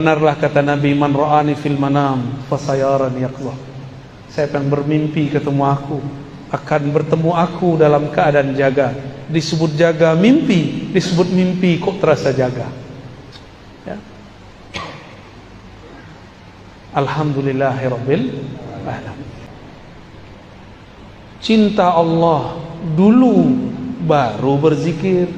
Benarlah kata Nabi, man ra'ani fil manam fasayarani yaqظah. Siapa yang bermimpi ketemu aku akan bertemu aku dalam keadaan jaga. Disebut jaga mimpi, disebut mimpi kok terasa jaga. Ya. Alhamdulillahirabbil alamin. Cinta Allah dulu baru berzikir.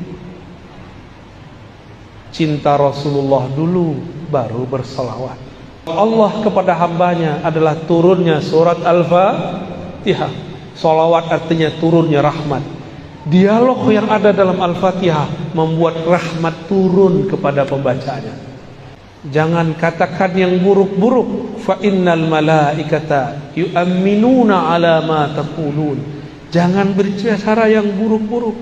Cinta Rasulullah dulu baru bersalawat. Allah kepada hambanya adalah turunnya surat Al-Fatihah. Salawat artinya turunnya rahmat. Dialog yang ada dalam Al-Fatihah membuat rahmat turun kepada pembacanya. Jangan katakan yang buruk-buruk. Fa innal malaikata yu'minuna ala ma taqulun. Jangan berbicara yang buruk-buruk,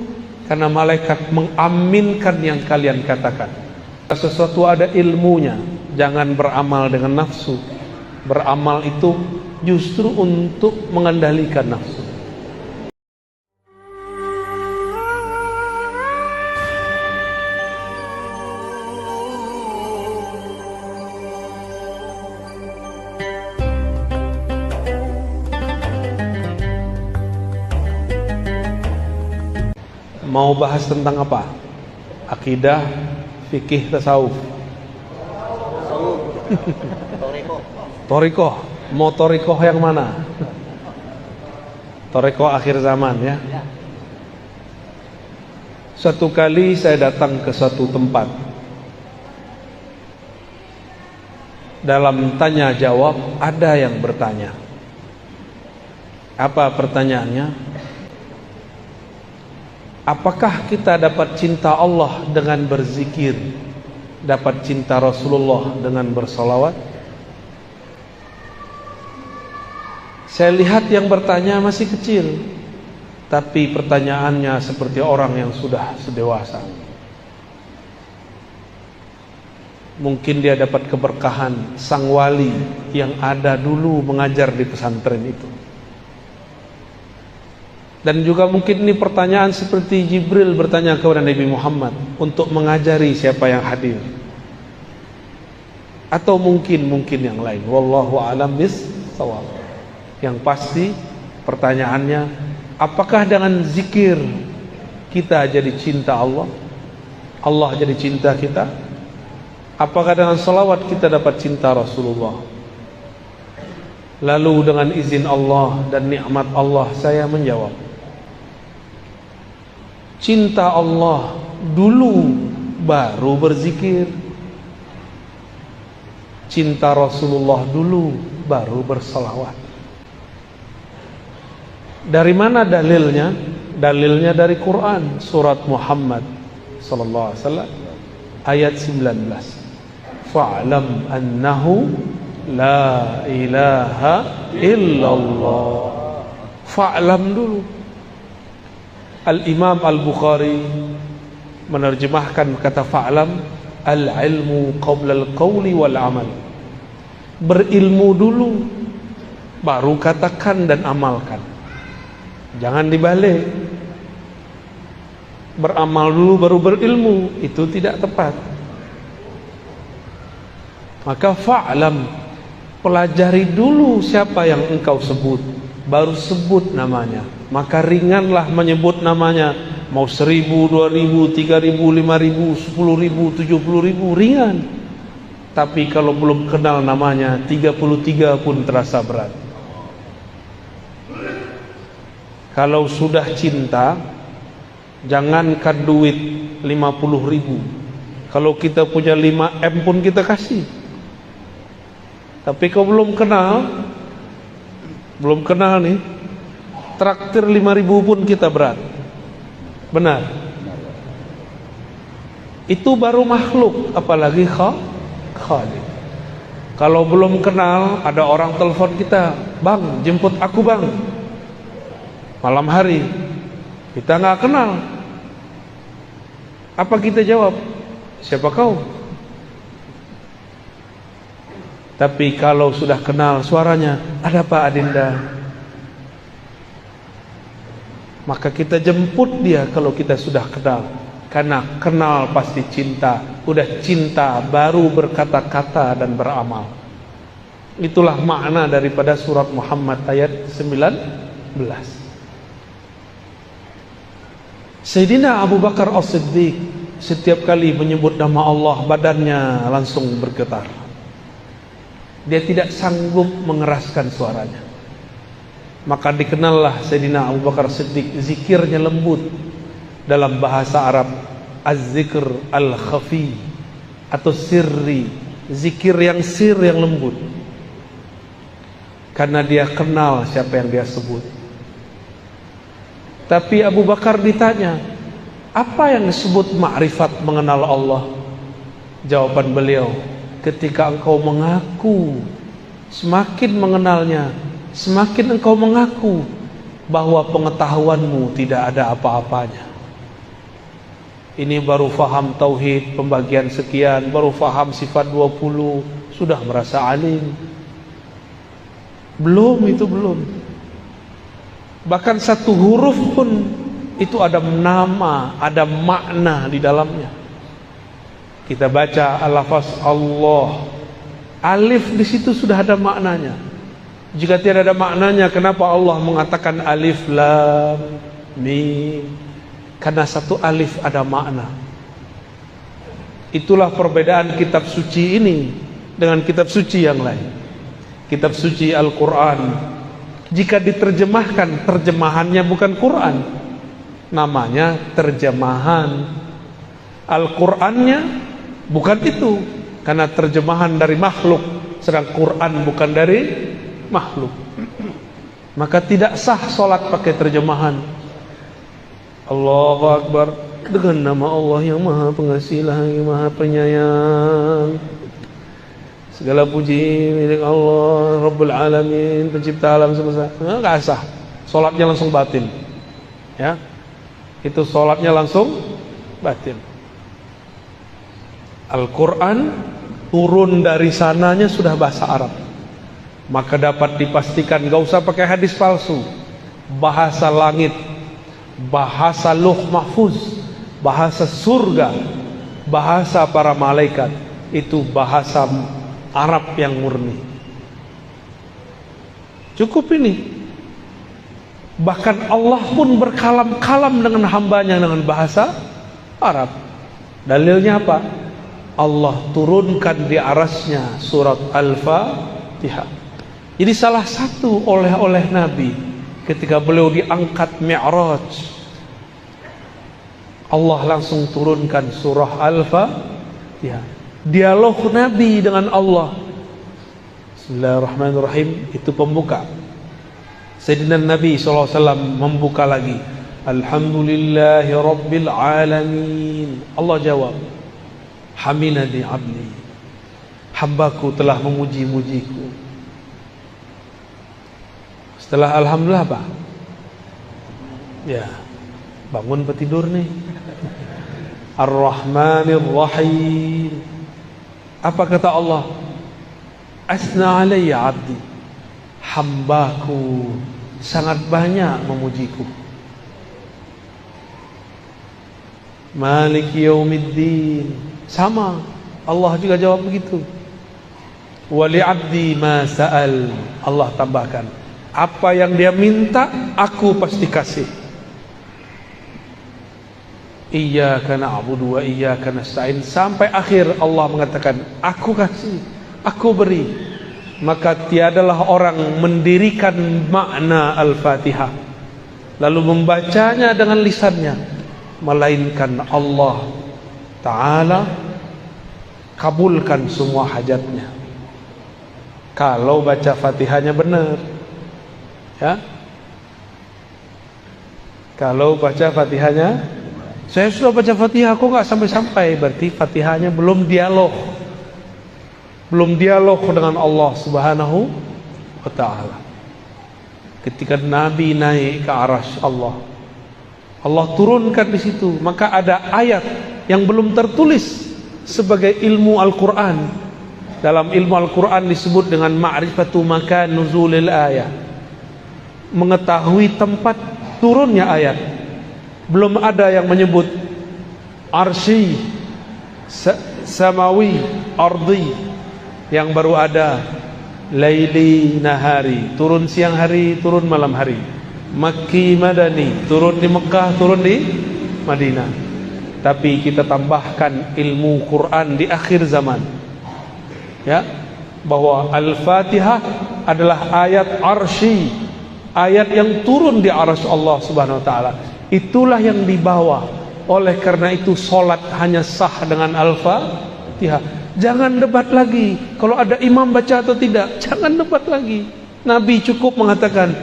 karena malaikat mengaminkan yang kalian katakan. Sesuatu ada ilmunya. Jangan beramal dengan nafsu. Beramal itu justru untuk mengendalikan nafsu. Mau bahas tentang apa? Akidah, fikih, tasawuf. Torikoh. Mau torikoh yang mana? Torikoh akhir zaman ya. Suatu kali saya datang ke suatu tempat. Dalam tanya jawab ada yang bertanya. Apa pertanyaannya? Apakah kita dapat cinta Allah dengan berzikir, dapat cinta Rasulullah dengan bersalawat? Saya lihat yang bertanya masih kecil, tapi pertanyaannya seperti orang yang sudah sedewasa. Mungkin dia dapat keberkahan sang wali yang ada dulu mengajar di pesantren itu. Dan juga mungkin ini pertanyaan seperti Jibril bertanya kepada Nabi Muhammad untuk mengajari siapa yang hadir. Atau mungkin yang lain. Wallahu a'lam bis-shawab. Yang pasti pertanyaannya, apakah dengan zikir kita jadi cinta Allah? Allah jadi cinta kita? Apakah dengan salawat kita dapat cinta Rasulullah? Lalu dengan izin Allah dan nikmat Allah saya menjawab, cinta Allah dulu baru berzikir. Cinta Rasulullah dulu baru bersalawat. Dari mana dalilnya? Dalilnya dari Quran, surat Muhammad sallallahu alaihi wasallam ayat 19. Fa'lam annahu la ilaha illallah. Fa'lam dulu. Al-Imam Al-Bukhari menerjemahkan kata fa'lam, al-ilmu qabla al-qawli wal-amal. Berilmu dulu baru katakan dan amalkan. Jangan dibalik. Beramal dulu baru berilmu, itu tidak tepat. Maka fa'lam, pelajari dulu siapa yang engkau sebut, baru sebut namanya. Maka ringanlah menyebut namanya. Mau 1000, 2000, 3000, 5000, 10.000, 70.000, ringan. Tapi kalau belum kenal namanya, 33 pun terasa berat. Kalau sudah cinta, jangankan duit 50.000. Kalau kita punya 5M pun kita kasih. Tapi kalau belum kenal nih, traktir 5.000 pun kita berat. Benar. Itu baru makhluk, apalagi Khalik. Kalau belum kenal, ada orang telepon kita, "Bang, jemput aku bang." Malam hari, kita nggak kenal. Apa kita jawab? Siapa kau? Tapi kalau sudah kenal suaranya, "Ada Pak Adinda." Maka kita jemput dia kalau kita sudah kenal. Karena kenal pasti cinta. udah cinta, baru berkata-kata dan beramal. Itulah makna daripada surat Muhammad ayat 19. Sayyidina Abu Bakar As-Siddiq setiap kali menyebut nama Allah, badannya langsung bergetar. Dia tidak sanggup mengeraskan suaranya. Maka dikenallah Sayyidina Abu Bakar As-Siddiq, zikirnya lembut. Dalam bahasa Arab, az-zikr al-khafi atau sirri, zikir yang yang lembut. Karena dia kenal siapa yang dia sebut. Tapi Abu Bakar ditanya, apa yang disebut ma'rifat, mengenal Allah? Jawaban beliau, ketika engkau mengaku, semakin mengenalnya, semakin engkau mengaku bahwa pengetahuanmu tidak ada apa-apanya. Ini baru faham tauhid, pembagian sekian, baru faham sifat 20, sudah merasa alim. Belum, itu belum. Bahkan satu huruf pun itu ada nama, ada makna di dalamnya. Kita baca al-lafaz Allah, alif di situ sudah ada maknanya. Jika tidak ada maknanya, kenapa Allah mengatakan alif lam mim? Karena satu alif ada makna. Itulah perbedaan kitab suci ini dengan kitab suci yang lain. Kitab suci Al-Quran, jika diterjemahkan, terjemahannya bukan Quran, namanya terjemahan. Al-Qurannya bukan itu, karena terjemahan dari makhluk, sedang Quran bukan dari makhluk. Maka tidak sah solat pakai terjemahan. Allahu Akbar, dengan nama Allah yang Maha Pengasih lagi Maha Penyayang. Segala puji milik Allah Rabbul Alamin, pencipta alam semesta. Nggak sah, solatnya langsung batil. Ya, itu solatnya langsung batil. Al-Quran turun dari sananya sudah bahasa Arab, maka dapat dipastikan gak usah pakai hadis palsu. Bahasa langit, bahasa Lauh Mahfuz, bahasa surga, bahasa para malaikat, itu bahasa Arab yang murni. Cukup ini. Bahkan Allah pun berkalam-kalam dengan hambanya dengan bahasa Arab. Dalilnya apa? Allah turunkan di arasnya surat Al-Fatihah. Jadi salah satu oleh Nabi ketika beliau diangkat Mi'raj, Allah langsung turunkan surah Al-Fatihah. Dialog Nabi dengan Allah. Bismillahirrahmanirrahim, itu pembuka. Sayyidina Nabi SAW membuka lagi, Alhamdulillahi Rabbil Alamin. Allah jawab, Hamidani abdi, hambaku telah memuji-mujiku. Setelah Alhamdulillah apa? Ya, bangun petidur nih. Ar-Rahmanir Rahim. Apa kata Allah? Asna alayya abdi, hambaku sangat banyak memujiku. Maliki yaumiddin, sama Allah juga jawab begitu. Wali abdi ma sa'al, Allah tambahkan, apa yang dia minta aku pasti kasih. Iyyaka na'budu wa iyyaka nasta'in, sampai akhir Allah mengatakan aku kasih, aku beri. Maka tiadalah orang mendirikan makna Al-Fatihah lalu membacanya dengan lisannya, melainkan Allah Ta'ala kabulkan semua hajatnya kalau baca Fatihahnya benar. Ya, kalau baca Fatihahnya, saya sudah baca Fatihah kok nggak sampai-sampai, berarti Fatihahnya belum dialog, dengan Allah Subhanahu wa Ta'ala. Ketika Nabi naik ke arasy Allah, Allah turunkan di situ, maka ada ayat yang belum tertulis sebagai ilmu Al-Quran. Dalam ilmu Al-Quran disebut dengan ma'rifatu makan nuzulil ayat, mengetahui tempat turunnya ayat. Belum ada yang menyebut arsy, samawi, ardi, yang baru ada. Laili nahari, turun siang hari, turun malam hari. Makki madani, turun di Mekah, turun di Madinah. Tapi kita tambahkan ilmu Quran di akhir zaman, ya, bahwa Al-Fatihah adalah ayat arsy, ayat yang turun di arsy Allah Subhanahu wa taala. Itulah yang dibawa. Oleh karena itu salat hanya sah dengan Al-Fatihah. Jangan debat lagi kalau ada imam baca atau tidak. Jangan debat lagi. Nabi cukup mengatakan,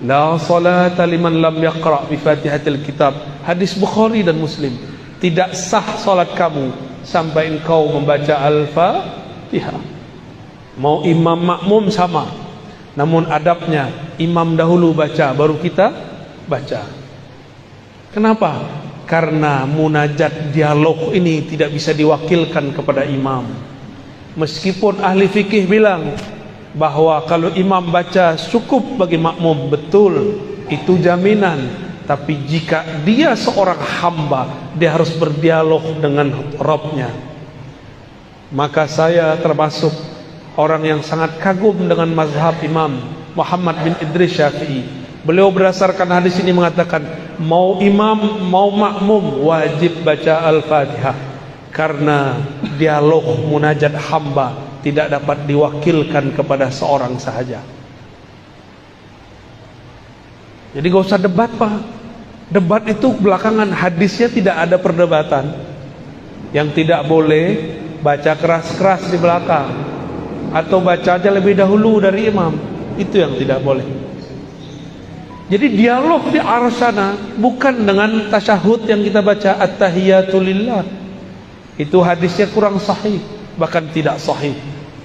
la salata liman lam yaqra bi Fatihatil Kitab. Hadis Bukhari dan Muslim. Tidak sah salat kamu sampai engkau membaca Al-Fatihah. Mau imam makmum sama, namun adabnya imam dahulu baca, baru kita baca. Kenapa? Karena munajat dialog ini tidak bisa diwakilkan kepada imam. Meskipun ahli fikih bilang bahwa kalau imam baca cukup bagi makmum, betul, itu jaminan. Tapi jika dia seorang hamba, dia harus berdialog dengan Rabbnya. Maka saya termasuk orang yang sangat kagum dengan mazhab Imam Muhammad bin Idris Syafi'i. Beliau berdasarkan hadis ini mengatakan, mau imam mau makmum wajib baca Al-Fatihah, karena dialog munajat hamba tidak dapat diwakilkan kepada seorang sahaja. Jadi gak usah debat, Pak. Debat itu belakangan, hadisnya tidak ada perdebatan. Yang tidak boleh baca keras-keras di belakang, atau baca aja lebih dahulu dari imam. Itu yang tidak boleh. Jadi dialog di arah sana bukan dengan tasyahud yang kita baca at-tahiyatu lillah. Itu hadisnya kurang sahih, bahkan tidak sahih.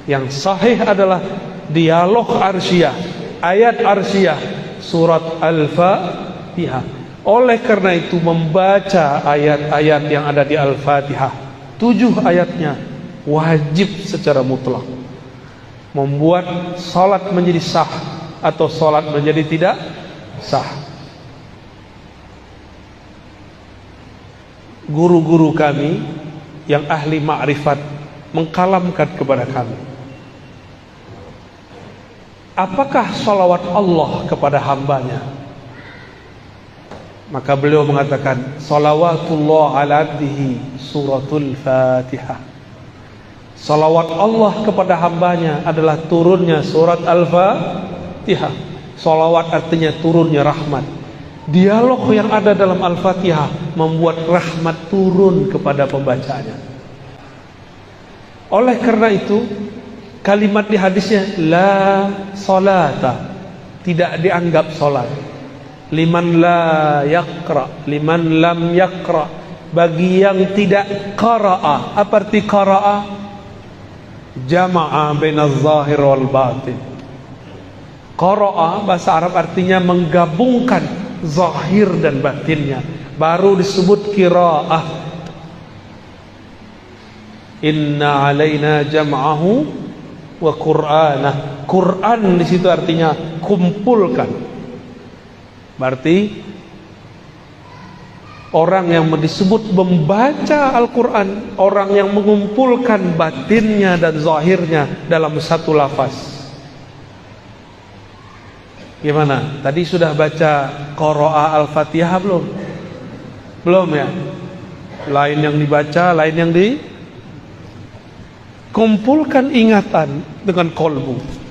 Yang sahih adalah dialog arsyah, ayat arsyah, surat Al-Fatihah. Oleh karena itu membaca ayat-ayat yang ada di Al-Fatihah, 7 ayatnya wajib secara mutlak. Membuat salat menjadi sah atau salat menjadi tidak sah. Guru-guru kami yang ahli ma'rifat mengkalamkan kepada kami, apakah salawat Allah kepada hambanya? Maka beliau mengatakan, salawatullah ala abdihi suratul Fatihah. Salawat Allah kepada hambanya adalah turunnya surat Al-Fatihah. Salawat artinya turunnya rahmat. Dialog yang ada dalam Al-Fatihah membuat rahmat turun kepada pembacanya. Oleh karena itu, kalimat di hadisnya la salata, tidak dianggap salat. Liman la yaqra, liman lam yaqra, bagi yang tidak qara'a. Apa arti qara'a? Jama'a bainaz zahir wal batin. Qara'a bahasa Arab artinya menggabungkan zahir dan batinnya, baru disebut qiraah. Inna alaina jam'ahu wa qur'anah. Quran di situ artinya kumpulkan. Berarti orang yang disebut membaca Al-Quran, orang yang mengumpulkan batinnya dan zahirnya dalam satu lafaz. Gimana? Tadi sudah baca qira'a Al-Fatihah belum? Belum ya? Lain yang dibaca, lain yang dikumpulkan ingatan dengan kolbu.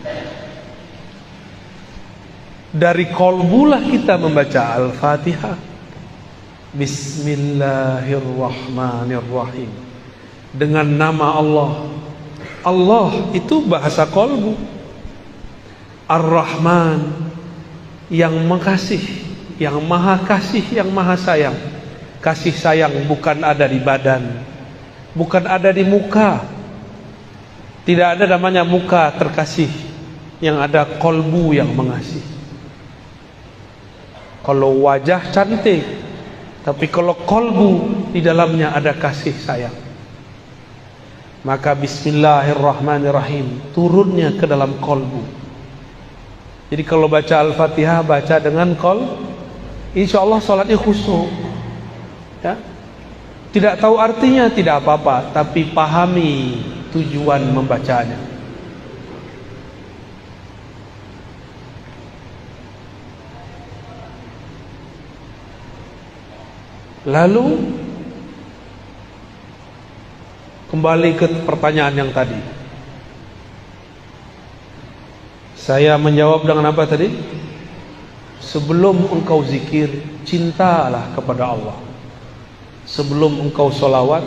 Dari kolbulah kita membaca Al-Fatihah. Bismillahirrahmanirrahim. Dengan nama Allah. Allah itu bahasa kolbu. Ar-Rahman, yang mengasihi, yang maha kasih, yang maha sayang. Kasih sayang bukan ada di badan, bukan ada di muka. Tidak ada namanya muka terkasih, yang ada kolbu yang mengasihi. Kalau wajah cantik, tapi kalau kolbu di dalamnya ada kasih sayang, maka bismillahirrahmanirrahim turunnya ke dalam kolbu. Jadi kalau baca Al-Fatihah, baca dengan insya Allah sholatnya khusyuk, ya. Tidak tahu artinya tidak apa-apa, tapi pahami tujuan membacanya. Lalu kembali ke pertanyaan yang tadi. Saya menjawab dengan apa tadi? Sebelum engkau zikir, cintalah kepada Allah. Sebelum engkau solawat,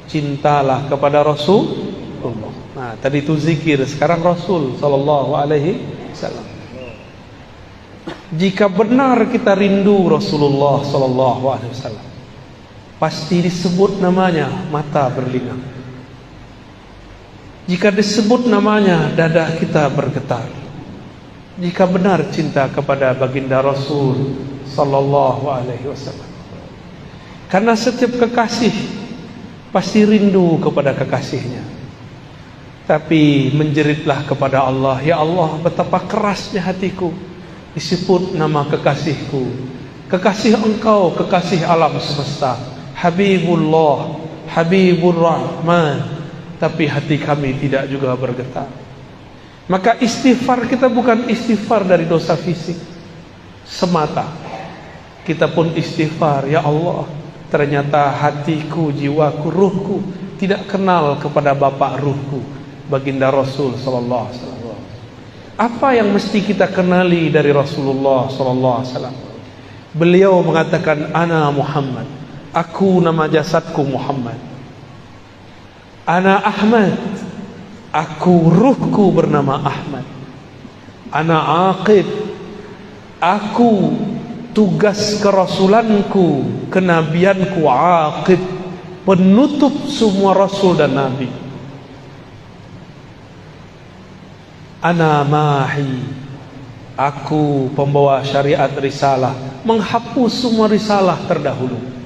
cintalah kepada Rasulullah. Nah, tadi itu zikir, sekarang Rasul sallallahu alaihi wasallam. Jika benar kita rindu Rasulullah sallallahu alaihi wasallam, pasti disebut namanya mata berlinang. Jika disebut namanya dada kita bergetar. Jika benar cinta kepada baginda Rasul sallallahu alaihi wasallam. Karena setiap kekasih pasti rindu kepada kekasihnya. Tapi menjeritlah kepada Allah, ya Allah, betapa kerasnya hatiku disebut nama kekasihku. Kekasih engkau, kekasih alam semesta, Habibullah, Habibur Rahman. Tapi hati kami tidak juga bergetar. Maka istighfar kita bukan istighfar dari dosa fisik semata. Kita pun istighfar, ya Allah, ternyata hatiku, jiwaku, ruhku tidak kenal kepada bapak ruhku, baginda Rasul sallallahu alaihi wasallam. Apa yang mesti kita kenali dari Rasulullah sallallahu alaihi wasallam? Beliau mengatakan, ana Muhammad, aku nama jasadku Muhammad. Ana Ahmad, aku ruhku bernama Ahmad. Ana Aqib, aku tugas kerasulanku, kenabianku Aqib, penutup semua rasul dan nabi. Ana Mahi, aku pembawa syariat risalah, menghapus semua risalah terdahulu.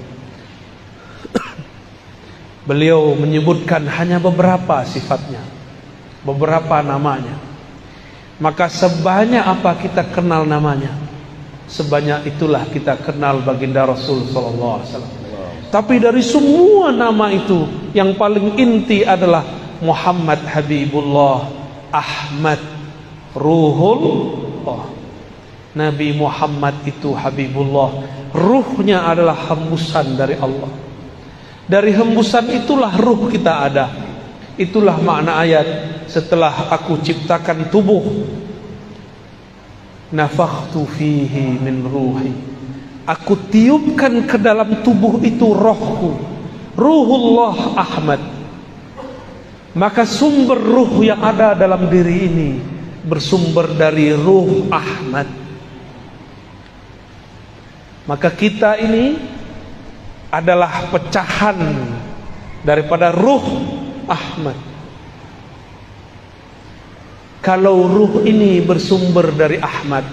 Beliau menyebutkan hanya beberapa sifatnya, beberapa namanya. Maka sebanyak apa kita kenal namanya, sebanyak itulah kita kenal baginda Rasul sallallahu alaihi wasallam. Tapi dari semua nama itu, yang paling inti adalah Muhammad Habibullah, Ahmad Ruhullah. Nabi Muhammad itu Habibullah, ruhnya adalah hembusan dari Allah. Dari hembusan itulah ruh kita ada. Itulah makna ayat, setelah aku ciptakan tubuh, nafakhtu fihi min ruhi, aku tiupkan ke dalam tubuh itu rohku, Ruhullah Ahmad. Maka sumber ruh yang ada dalam diri ini bersumber dari ruh Ahmad. Maka kita ini adalah pecahan daripada ruh Ahmad. Kalau ruh ini bersumber dari Ahmad,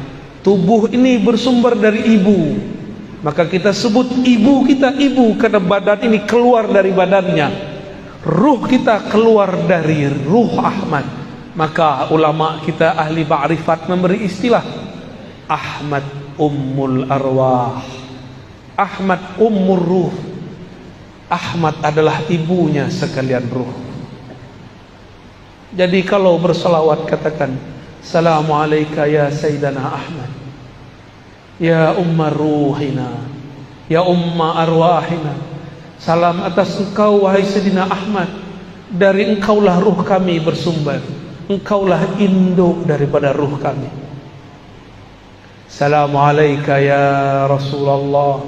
tubuh ini bersumber dari ibu, maka kita sebut ibu kita ibu karena badan ini keluar dari badannya. Ruh kita keluar dari ruh Ahmad. Maka ulama kita ahli ma'rifat memberi istilah Ahmad Ummul Arwah, Ahmad Ummur Ruh. Ahmad adalah ibunya sekalian ruh. Jadi kalau bersalawat katakan, Assalamualaikum ya Sayyidana Ahmad, ya Ummar Ruhina, ya Umma Arwahina. Salam atas engkau wahai Sayyidina Ahmad, dari engkaulah ruh kami bersumber, engkaulah induk daripada ruh kami. Assalamualaikum ya Rasulullah,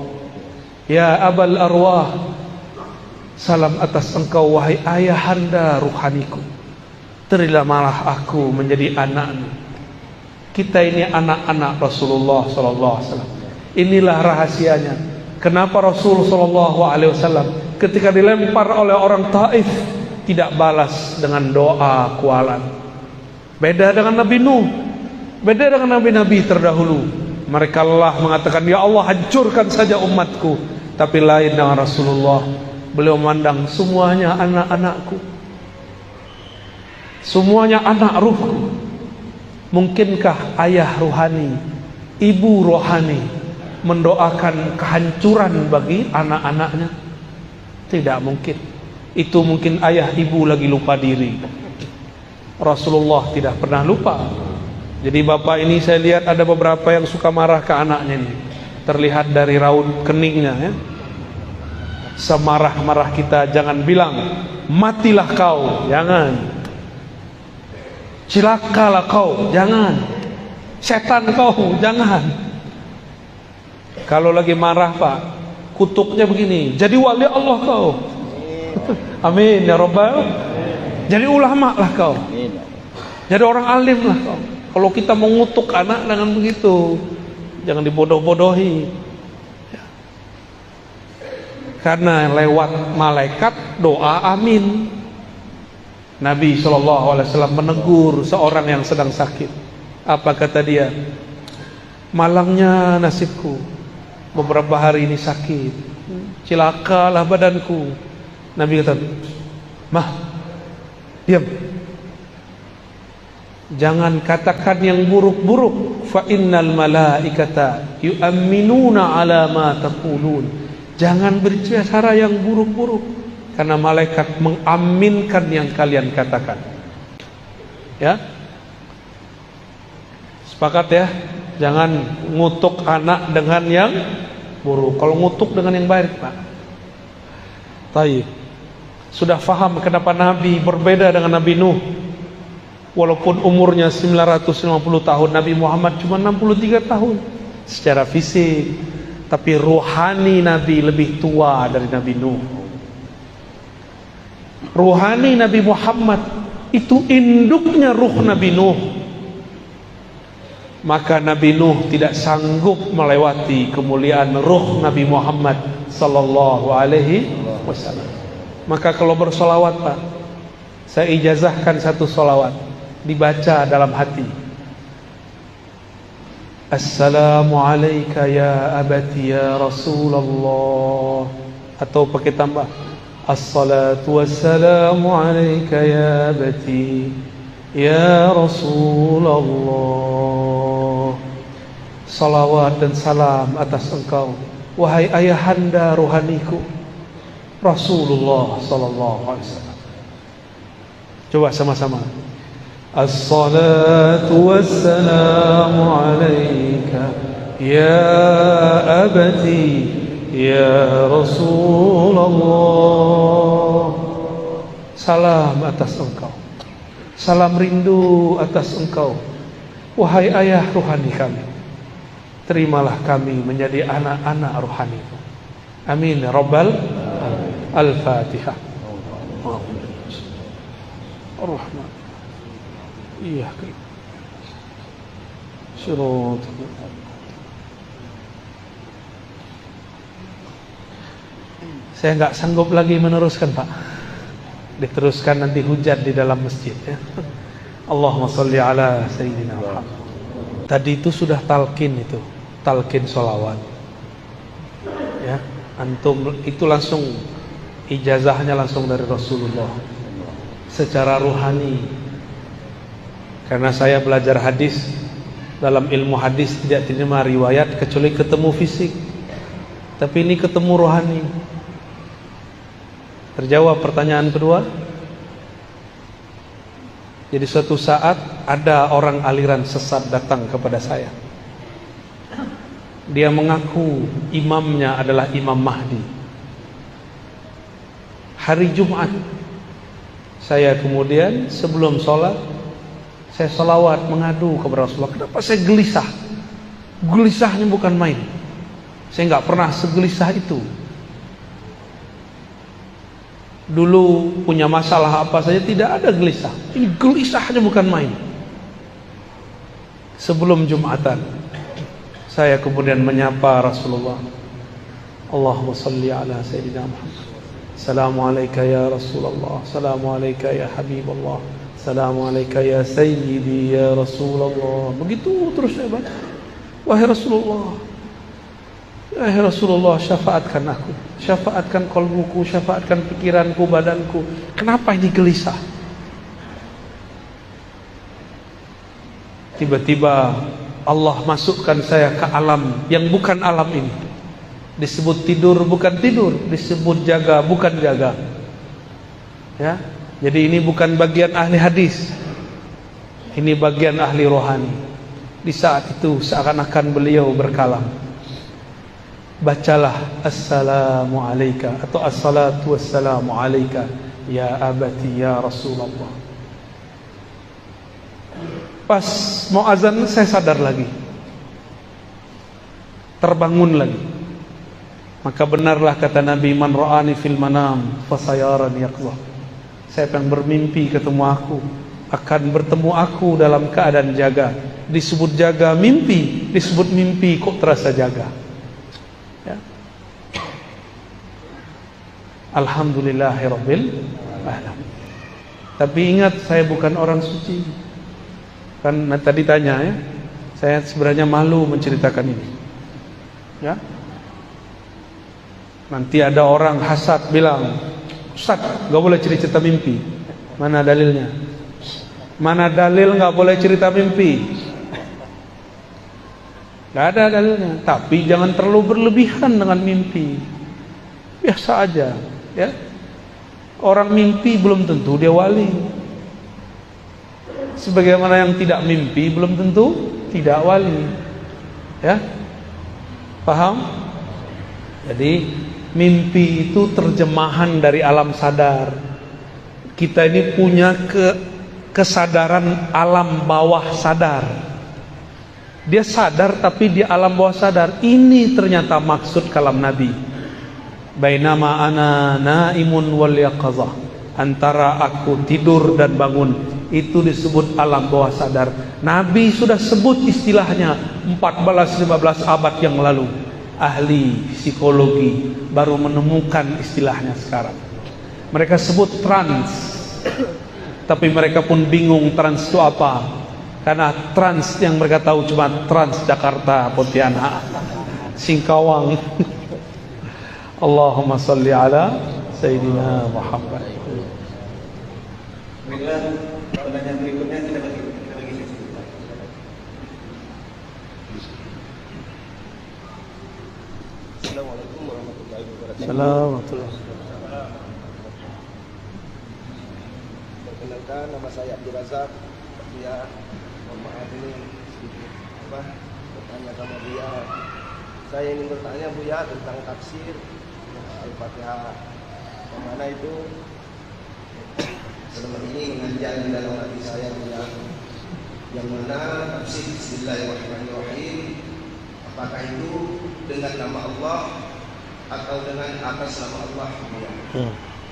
ya Abal Arwah. Salam atas engkau wahai ayahanda ruhaniku, terimalah aku menjadi anakmu. Kita ini anak-anak Rasulullah sallallahu alaihi wasallam. Inilah rahasianya. Kenapa Rasul sallallahu alaihi wasallam ketika dilempar oleh orang Taif tidak balas dengan doa kualan. Beda dengan Nabi Nuh, beda dengan nabi-nabi terdahulu. Mereka lah mengatakan, ya Allah hancurkan saja umatku. Tapi lain dengan Rasulullah, beliau memandang semuanya anak-anakku, semuanya anak ruhku. Mungkinkah ayah rohani, ibu rohani mendoakan kehancuran bagi anak-anaknya? Tidak mungkin. Itu mungkin ayah ibu lagi lupa diri. Rasulullah tidak pernah lupa. Jadi bapak ini saya lihat ada beberapa yang suka marah ke anaknya ini. Terlihat dari raut keningnya ya. Semarah-marah kita jangan bilang matilah kau, jangan. Cilakalah kau, jangan. Setan kau, jangan. Kalau lagi marah Pak, kutuknya begini, jadi wali Allah kau. Amin ya Rabbal. Jadi ulama lah kau. Jadi orang alim lah kau. Kalau kita mengutuk anak dengan begitu, jangan dibodoh-bodohi. Karena lewat malaikat doa amin. Nabi SAW menegur seorang yang sedang sakit. Apa kata dia? Malangnya nasibku, beberapa hari ini sakit, cilakalah badanku. Nabi kata, mah, diam. Jangan katakan yang buruk-buruk. Fa innal malaikata yu'minuna ala ma taqulun. Jangan berbicara yang buruk-buruk, karena malaikat mengaminkan yang kalian katakan. Ya, sepakat ya. Jangan ngutuk anak dengan yang buruk. Kalau ngutuk dengan yang baik Pak. Taib. Sudah faham kenapa Nabi berbeda dengan Nabi Nuh. Walaupun umurnya 950 tahun, Nabi Muhammad cuma 63 tahun secara fisik. Tapi ruhani Nabi lebih tua dari Nabi Nuh. Ruhani Nabi Muhammad itu induknya ruh Nabi Nuh. Maka Nabi Nuh tidak sanggup melewati kemuliaan ruh Nabi Muhammad sallallahu alaihi wasallam. Maka kalau bersolawat Pak, saya ijazahkan satu solawat, dibaca dalam hati. Assalamualaikum ya abati ya Rasulullah. Atau pakai tambah, Assalatu wassalamu alayka ya abati ya Rasulullah. Salawat dan salam atas engkau, wahai ayahanda rohaniku, Rasulullah sallallahu alaihi wasallam. Coba sama-sama. As-salatu wassalamu alayka ya abati ya Rasulullah. Salam atas engkau, salam rindu atas engkau, wahai ayah rohani kami. Terimalah kami menjadi anak-anak rohani. Amin ya Rabbal. Al-Fatihah. Ar-Rahman. Iya. Syurut. Saya nggak sanggup lagi meneruskan Pak. Diteruskan nanti hujan di dalam masjid ya. Allahumma sholli ala sayyidina Muhammad. Tadi itu sudah talqin itu, talqin sholawat. Ya, antum itu langsung ijazahnya langsung dari Rasulullah secara ruhani. Karena saya belajar hadis, dalam ilmu hadis tidak terima riwayat kecuali ketemu fisik. Tapi ini ketemu rohani. Terjawab pertanyaan kedua. Jadi suatu saat ada orang aliran sesat datang kepada saya. Dia mengaku imamnya adalah Imam Mahdi. Hari Jumat, saya kemudian sebelum sholat, saya sholawat mengadu kepada Rasulullah. Kenapa saya gelisah? Gelisahnya bukan main. Saya nggak pernah segelisah itu. Dulu punya masalah apa saja tidak ada gelisah. Ini gelisahnya bukan main. Sebelum Jumatan, saya kemudian menyapa Rasulullah. Allahumma salli ala Sayyidina Muhammad. Assalamualaikum ya Rasulullah. Assalamualaikum ya Habibullah. Assalamualaikum ya Sayyidi ya Rasulullah. Begitu terus saya baca. Wahai Rasulullah, wahai Rasulullah, syafaatkan aku, syafaatkan qalbuku, syafaatkan pikiranku, badanku. Kenapa ini gelisah? Tiba-tiba Allah masukkan saya ke alam yang bukan alam ini. disebut tidur bukan tidur, disebut jaga bukan jaga. Ya, jadi ini bukan bagian ahli hadis, ini bagian ahli rohani. Di saat itu seakan-akan beliau berkalam, bacalah assalamu alayka atau assalatu wassalamu alayka ya abati ya Rasulullah. Pas mau azan saya sadar lagi, terbangun lagi. Maka benarlah kata Nabi, man ra'ani fil manam fasayarani yaqظah. Saya akan bermimpi ketemu aku, akan bertemu aku dalam keadaan jaga. Disebut jaga mimpi, disebut mimpi kok terasa jaga. Ya. Alhamdulillahirabbil alamin. Tapi ingat, saya bukan orang suci. Kan tadi tanya ya, saya sebenarnya malu menceritakan ini. Ya. Nanti ada orang hasad bilang, Ustaz, gak boleh cerita mimpi. Mana dalilnya? Mana dalil gak boleh cerita mimpi? Gak ada dalilnya. Tapi jangan terlalu berlebihan dengan mimpi. Biasa aja, ya. Orang mimpi belum tentu dia wali. Sebagaimana yang tidak mimpi belum tentu tidak wali. Ya. Paham? Jadi mimpi itu terjemahan dari alam sadar. Kita ini punya kesadaran alam bawah sadar. Dia sadar tapi di alam bawah sadar. Ini ternyata maksud kalam Nabi. Bainama ana naimun wal yaqazah. Antara aku tidur dan bangun, itu disebut alam bawah sadar. Nabi sudah sebut istilahnya 14-15 abad yang lalu. Ahli psikologi baru menemukan istilahnya sekarang. Mereka sebut trans, tapi mereka pun bingung trans itu apa. Karena trans yang mereka tahu cuma Trans Jakarta, Pontianak, Singkawang. Allahumma salli ala Sayyidina Muhammad. Bila pertanyaan berikutnya kita bagi sesi. Assalamualaikum warahmatullahi wabarakatuh. Assalamualaikum. Perkenalkan, nama saya Abdul Razak. Ya, mohon maaf ini sedikit bertanya sama Buya. Saya ingin bertanya Buya tentang tafsir Al-Fatihah. Yang mana itu selama ini mengajar di dalam hati saya Buya. Yang mana tafsir Bismillahirrahmanirrahim, apakah itu dengan nama Allah atau dengan atas nama Allah?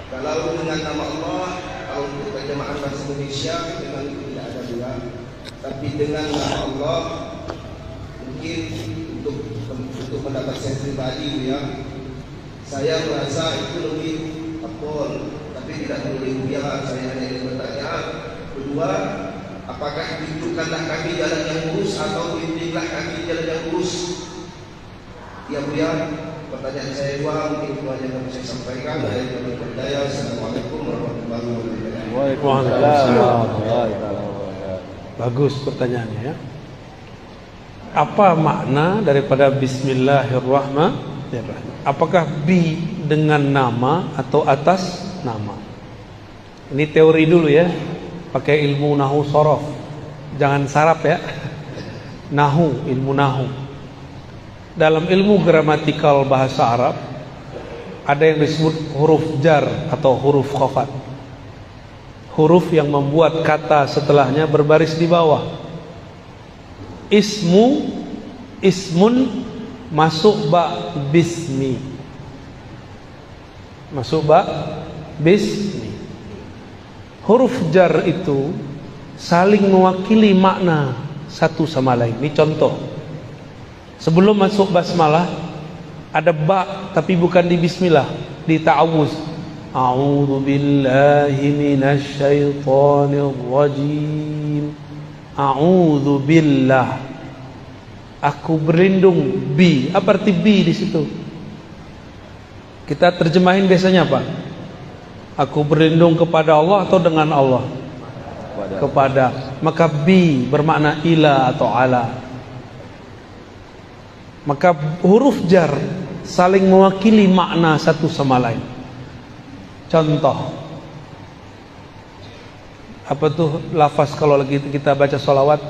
Kalau dengan nama Allah, kalau untuk terjemahan bahasa Indonesia memang itu tidak ada dua. Tapi dengan nama Allah, mungkin untuk pendapat saya pribadi ya, saya merasa itu lebih afdol. Tapi tidak boleh ya, saya hanya ingin bertanya. Kedua, apakah tunjukkanlah kami jalan yang lurus atau bimbinglah kami jalan yang lurus? Ya Bu ya, pertanyaan saya dua, mungkin itu aja yang saya sampaikan. Dari kami berdaya. Assalamualaikum warahmatullahi wabarakatuh. Waalaikumsalam. Bagus pertanyaannya ya. Apa makna daripada Bismillahirrahmanirrahim? Apakah bi dengan nama atau atas nama? Ini teori dulu ya. Pakai ilmu nahu sorof. Jangan sarap ya. Nahu, ilmu nahu. Dalam ilmu gramatikal bahasa Arab ada yang disebut huruf jar atau huruf khafat. Huruf yang membuat kata setelahnya berbaris di bawah. Ismun masuk ba bismi. Masuk ba bismi. Huruf jar itu saling mewakili makna satu sama lain. Ini contoh. Sebelum masuk basmalah ada ba tapi bukan di bismillah, di ta'awuz. A'udzu billahi minasy syaithanir rajim. A'udzu billah. Aku berlindung bi. Apa arti bi di situ? Kita terjemahin biasanya apa? Aku berlindung kepada Allah atau dengan Allah? Kepada. Maka bi bermakna ila atau ala. Maka huruf jar saling mewakili makna satu sama lain. Contoh, apa tuh lafaz kalau lagi kita baca sholawat?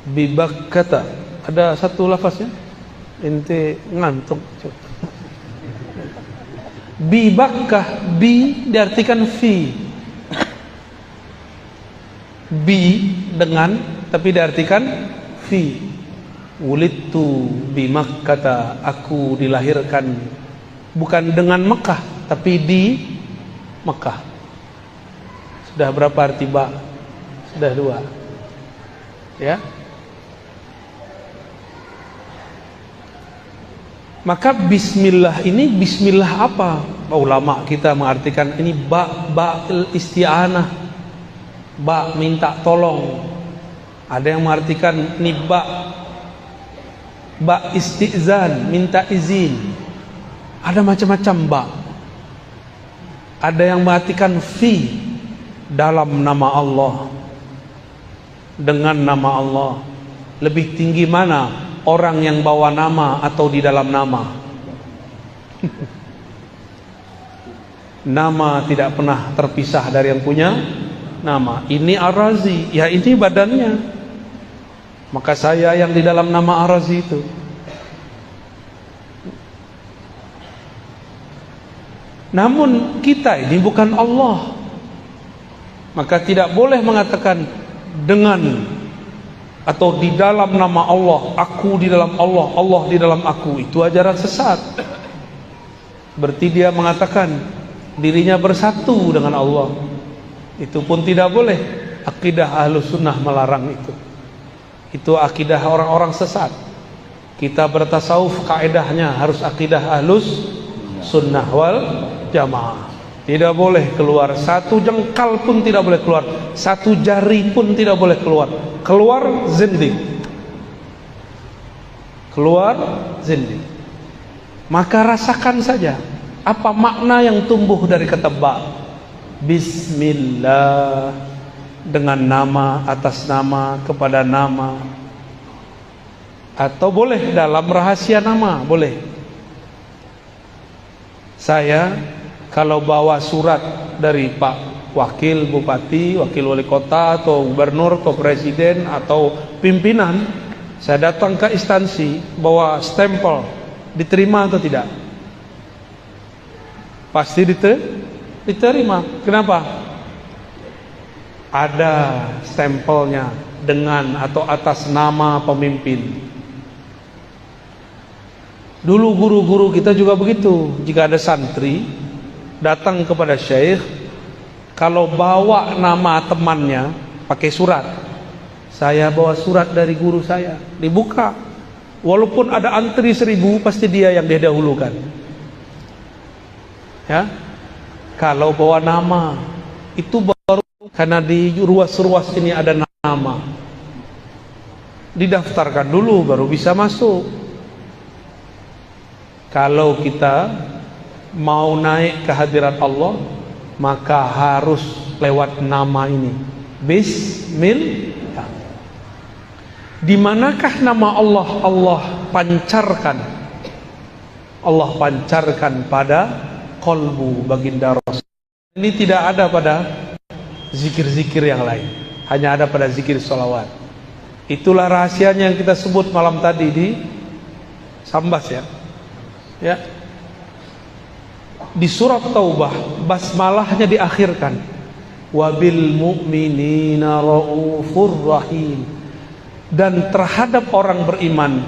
Bibak kata, ada satu lafaznya, ente ngantuk. Bibakkah, bi diartikan fi, bi dengan tapi diartikan fi. Wulidtu bi Makkah, aku dilahirkan bukan dengan Mekah tapi di Mekah. Sudah berapa arti ba? Sudah 2. Ya. Maka bismillah ini bismillah apa? Ulama kita mengartikan ini ba isti'anah, ba minta tolong. Ada yang mengartikan ini ba istizan, minta izin. Ada macam-macam ba. Ada yang mengartikan fi, dalam nama Allah, dengan nama Allah. Lebih tinggi mana, orang yang bawa nama atau di dalam nama? Nama tidak pernah terpisah dari yang punya nama. Ini Ar-Razi, ya ini badannya. Maka saya yang di dalam nama Ar-Razi itu. Namun kita ini bukan Allah. Maka tidak boleh mengatakan dengan atau di dalam nama Allah, aku di dalam Allah, Allah di dalam aku. Itu ajaran sesat. Berarti dia mengatakan dirinya bersatu dengan Allah. Itu pun tidak boleh. Akidah Ahlus Sunnah melarang itu. Itu akidah orang-orang sesat. Kita bertasawuf, kaidahnya harus akidah Ahlus Sunnah wal Jamaah. Tidak boleh keluar, satu jengkal pun tidak boleh keluar, satu jari pun tidak boleh keluar. Keluar zindik. Keluar zindik. Maka rasakan saja apa makna yang tumbuh dari kata ba. Bismillah, dengan nama, atas nama, kepada nama. Atau boleh dalam rahasia nama, boleh. Saya kalau bawa surat dari Pak Wakil Bupati, Wakil Wali Kota, atau Gubernur, atau Presiden, atau pimpinan, saya datang ke instansi, bawa stempel, diterima atau tidak? Pasti diterima. Kenapa? Ada stempelnya dengan atau atas nama pemimpin. Dulu guru-guru kita juga begitu. Jika ada santri datang kepada syekh, kalau bawa nama temannya pakai surat, saya bawa surat dari guru saya, dibuka. Walaupun ada antri 1000, pasti dia yang didahulukan. Ya, kalau bawa nama itu baru, karena di ruas-ruas ini ada nama, didaftarkan dulu baru bisa masuk. Kalau kita mau naik ke hadirat Allah, maka harus lewat nama ini. Bismillah. Di manakah nama Allah? Allah pancarkan. Allah pancarkan pada qalbu baginda Rasul. Ini tidak ada pada zikir-zikir yang lain, hanya ada pada zikir sholawat. Itulah rahasianya yang kita sebut malam tadi di Sambas, ya. Ya. Di surat Taubah basmalahnya diakhirkan, wabil mu'minina raufur rahim. Dan terhadap orang beriman,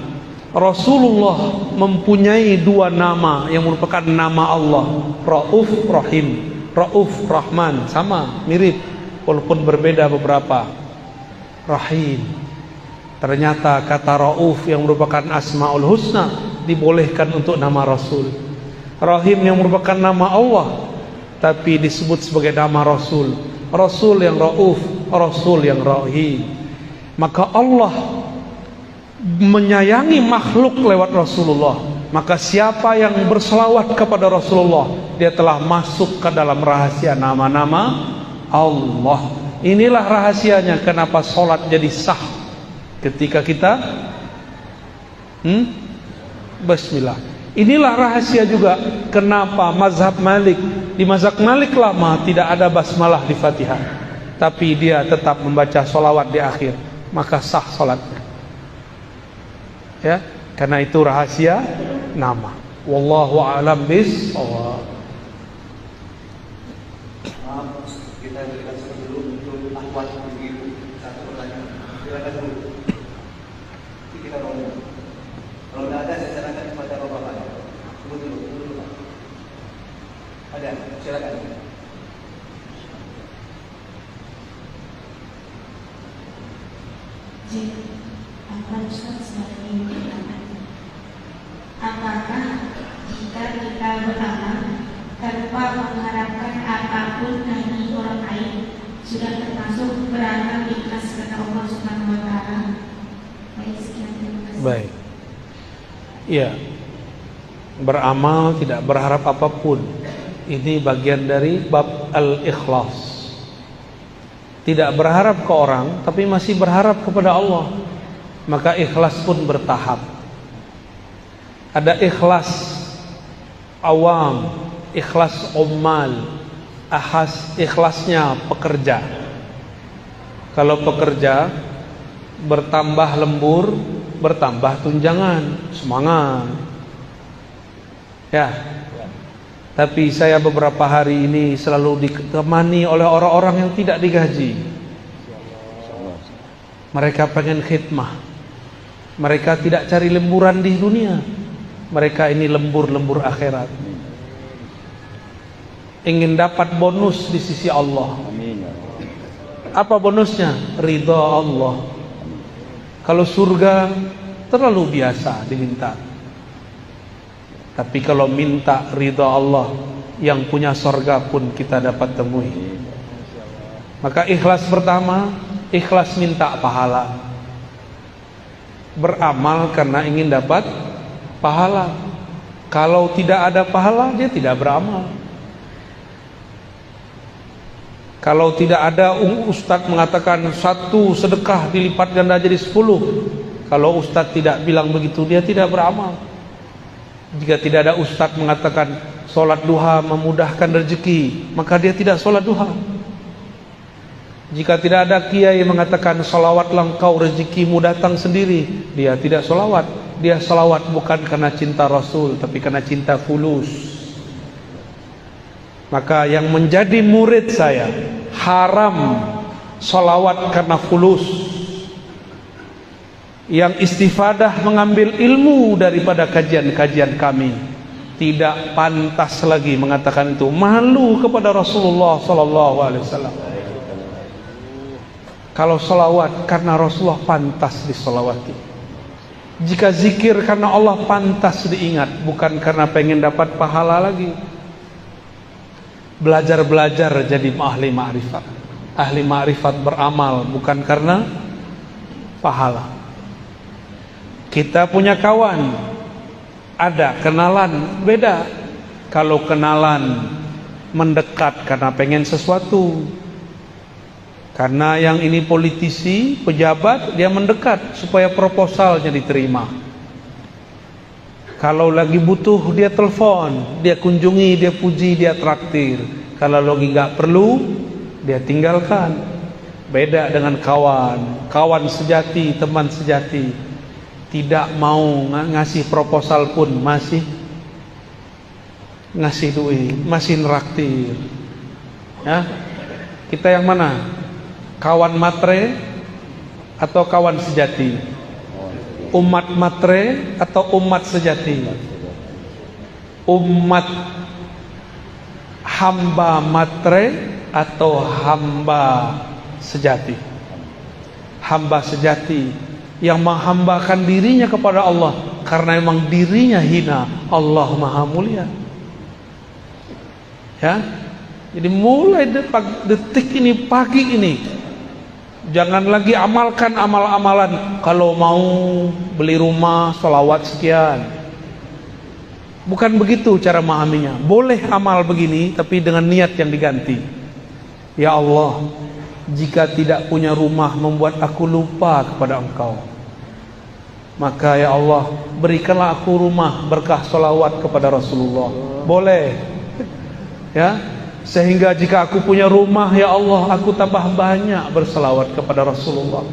Rasulullah mempunyai 2 nama yang merupakan nama Allah, Rauf Rahim. Rauf Rahman, sama, mirip, walaupun berbeda beberapa. Rahim, ternyata kata Rauf yang merupakan Asmaul Husna dibolehkan untuk nama Rasul. Rahim yang merupakan nama Allah tapi disebut sebagai nama Rasul. Rasul yang Rauf, Rasul yang Rahim. Maka Allah menyayangi makhluk lewat Rasulullah. Maka siapa yang berselawat kepada Rasulullah, dia telah masuk ke dalam rahasia nama-nama Allah. Inilah rahasianya kenapa sholat jadi sah ketika kita Bismillah. Inilah rahasia juga kenapa mazhab Malik, di mazhab Malik lama tidak ada basmalah di Fatihah, tapi dia tetap membaca sholawat di akhir, maka sah sholatnya. Ya, karena itu rahasia nama. Wallahu a'lam bishawab. Kita berikan dulu untuk Ahwat Ibu satu pertanyaan. Silakan dulu. Kita ngomong. Kalau tidak ada, saya sarankan kepada Bapak. Tunggu dulu, Pak. Ada, silakan. Jadi, apa Ustaz sebagai pertanyaan? Apakah jika kita beramal tanpa mengharapkan apapun dari orang lain sudah termasuk beramal ikhlas karena Allah Subhanahu wa taala? Baik, sekian, terima kasih. Baik. Ya, beramal tidak berharap apapun. Ini bagian dari bab al-ikhlas. Tidak berharap ke orang, tapi masih berharap kepada Allah. Maka ikhlas pun bertahap. Ada ikhlas awam, ikhlas ummal, ikhlasnya pekerja. Kalau pekerja bertambah lembur, bertambah tunjangan, semangat. Ya. Tapi saya beberapa hari ini selalu ditemani oleh orang-orang yang tidak digaji. Mereka pengen khidmah. Mereka tidak cari lemburan di dunia. Mereka ini lembur-lembur akhirat. Ingin dapat bonus di sisi Allah. Apa bonusnya? Ridha Allah. Kalau surga terlalu biasa diminta. Tapi kalau minta ridha Allah, yang punya surga pun kita dapat temui. Maka ikhlas pertama, ikhlas minta pahala. Beramal karena ingin dapat pahala. Kalau tidak ada pahala, dia tidak beramal. Kalau tidak ada ustadz mengatakan satu sedekah dilipat ganda jadi 10. Kalau ustadz tidak bilang begitu, dia tidak beramal. Jika tidak ada ustadz mengatakan sholat duha memudahkan rezeki, maka dia tidak sholat duha. Jika tidak ada kiai mengatakan sholawatlah engkau rezekimu datang sendiri, dia tidak sholawat. Dia sholawat bukan karena cinta Rasul, tapi karena cinta fulus. Maka yang menjadi murid saya haram sholawat karena fulus. Yang istifadah mengambil ilmu daripada kajian-kajian kami, tidak pantas lagi mengatakan itu. Malu kepada Rasulullah SAW. Kalau sholawat karena Rasulullah pantas disolawati. Jika zikir karena Allah pantas diingat, bukan karena pengen dapat pahala lagi. Belajar-belajar jadi ahli ma'rifat. Ahli ma'rifat beramal bukan karena pahala. Kita punya kawan, ada kenalan, beda. Kalau kenalan mendekat karena pengen sesuatu, karena yang ini politisi, pejabat, dia mendekat supaya proposalnya diterima. Kalau lagi butuh, dia telepon, dia kunjungi, dia puji, dia traktir. Kalau lagi nggak perlu, dia tinggalkan. Beda dengan kawan, kawan sejati, teman sejati. Tidak mau ngasih proposal pun masih ngasih duit, masih neraktir. Ya, kita yang mana? Kawan matre atau kawan sejati? Umat matre atau umat sejati? Umat hamba matre atau hamba sejati? Hamba sejati yang menghambakan dirinya kepada Allah karena memang dirinya hina, Allah maha mulia. Ya, jadi mulai detik ini, pagi ini, jangan lagi amalkan amal-amalan. Kalau mau beli rumah, sholawat sekian. Bukan begitu cara memahaminya. Boleh amal begini, tapi dengan niat yang diganti. Ya Allah, jika tidak punya rumah membuat aku lupa kepada Engkau. Maka ya Allah, berikanlah aku rumah berkah solawat kepada Rasulullah. Boleh, ya. Sehingga jika aku punya rumah, ya Allah, aku tambah banyak berselawat kepada Rasulullah.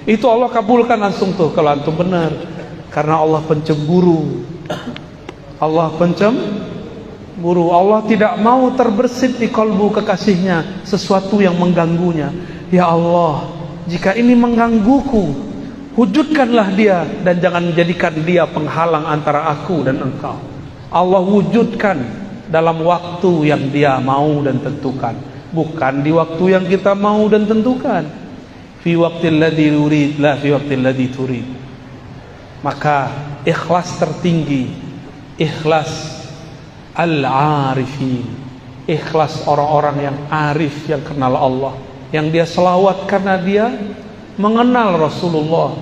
Itu Allah kabulkan langsung tuh kalau antum benar. Karena Allah pencemburu. Allah pencemburu. Allah tidak mau terbersit di kalbu kekasihnya sesuatu yang mengganggunya. Ya Allah, jika ini menggangguku, wujudkanlah dia dan jangan jadikan dia penghalang antara aku dan engkau. Allah wujudkan dalam waktu yang dia mau dan tentukan, bukan di waktu yang kita mau dan tentukan. Fi waqtil ladzi yurid la fi waqtil ladzi turid. Maka ikhlas tertinggi, ikhlas al-arifin, ikhlas orang-orang yang arif, yang kenal Allah, yang dia selawat karena dia mengenal Rasulullah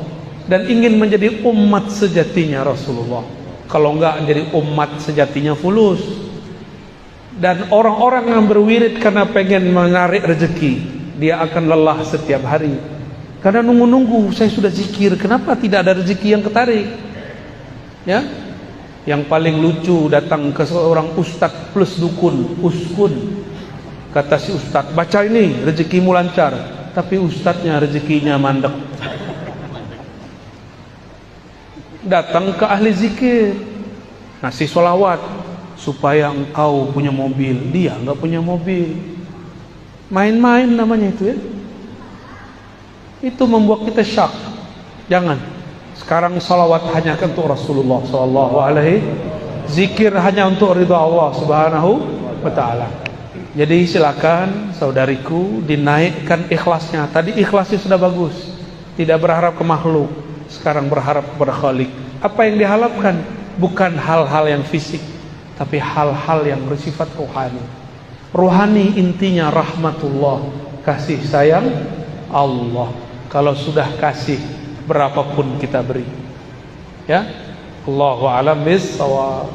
dan ingin menjadi umat sejatinya Rasulullah. Kalau enggak jadi umat sejatinya fulus. Dan orang-orang yang berwirid karena pengen menarik rezeki, dia akan lelah setiap hari. Karena nunggu-nunggu, saya sudah zikir, kenapa tidak ada rezeki yang ketarik? Ya, yang paling lucu datang ke seorang ustadz plus dukun, uskun. Kata si ustadz, baca ini rezekimu lancar. Tapi ustadznya rezekinya mandek. Datang ke ahli zikir, ngasih sholawat supaya engkau punya mobil, dia enggak punya mobil. Main-main namanya itu ya. Itu membuat kita syak. Jangan. Sekarang salawat hanya untuk Rasulullah sallallahu alaihi, zikir hanya untuk ridha Allah subhanahu wa ta'ala. Jadi silakan saudariku dinaikkan ikhlasnya. Tadi ikhlasnya sudah bagus, tidak berharap ke makhluk, sekarang berharap kepada Khalik. Apa yang diharapkan bukan hal-hal yang fisik, tapi hal-hal yang bersifat rohani. Rohani intinya rahmatullah, kasih sayang Allah. Kalau sudah kasih, berapapun kita beri. Ya, Allahu a'lam bis-shawab.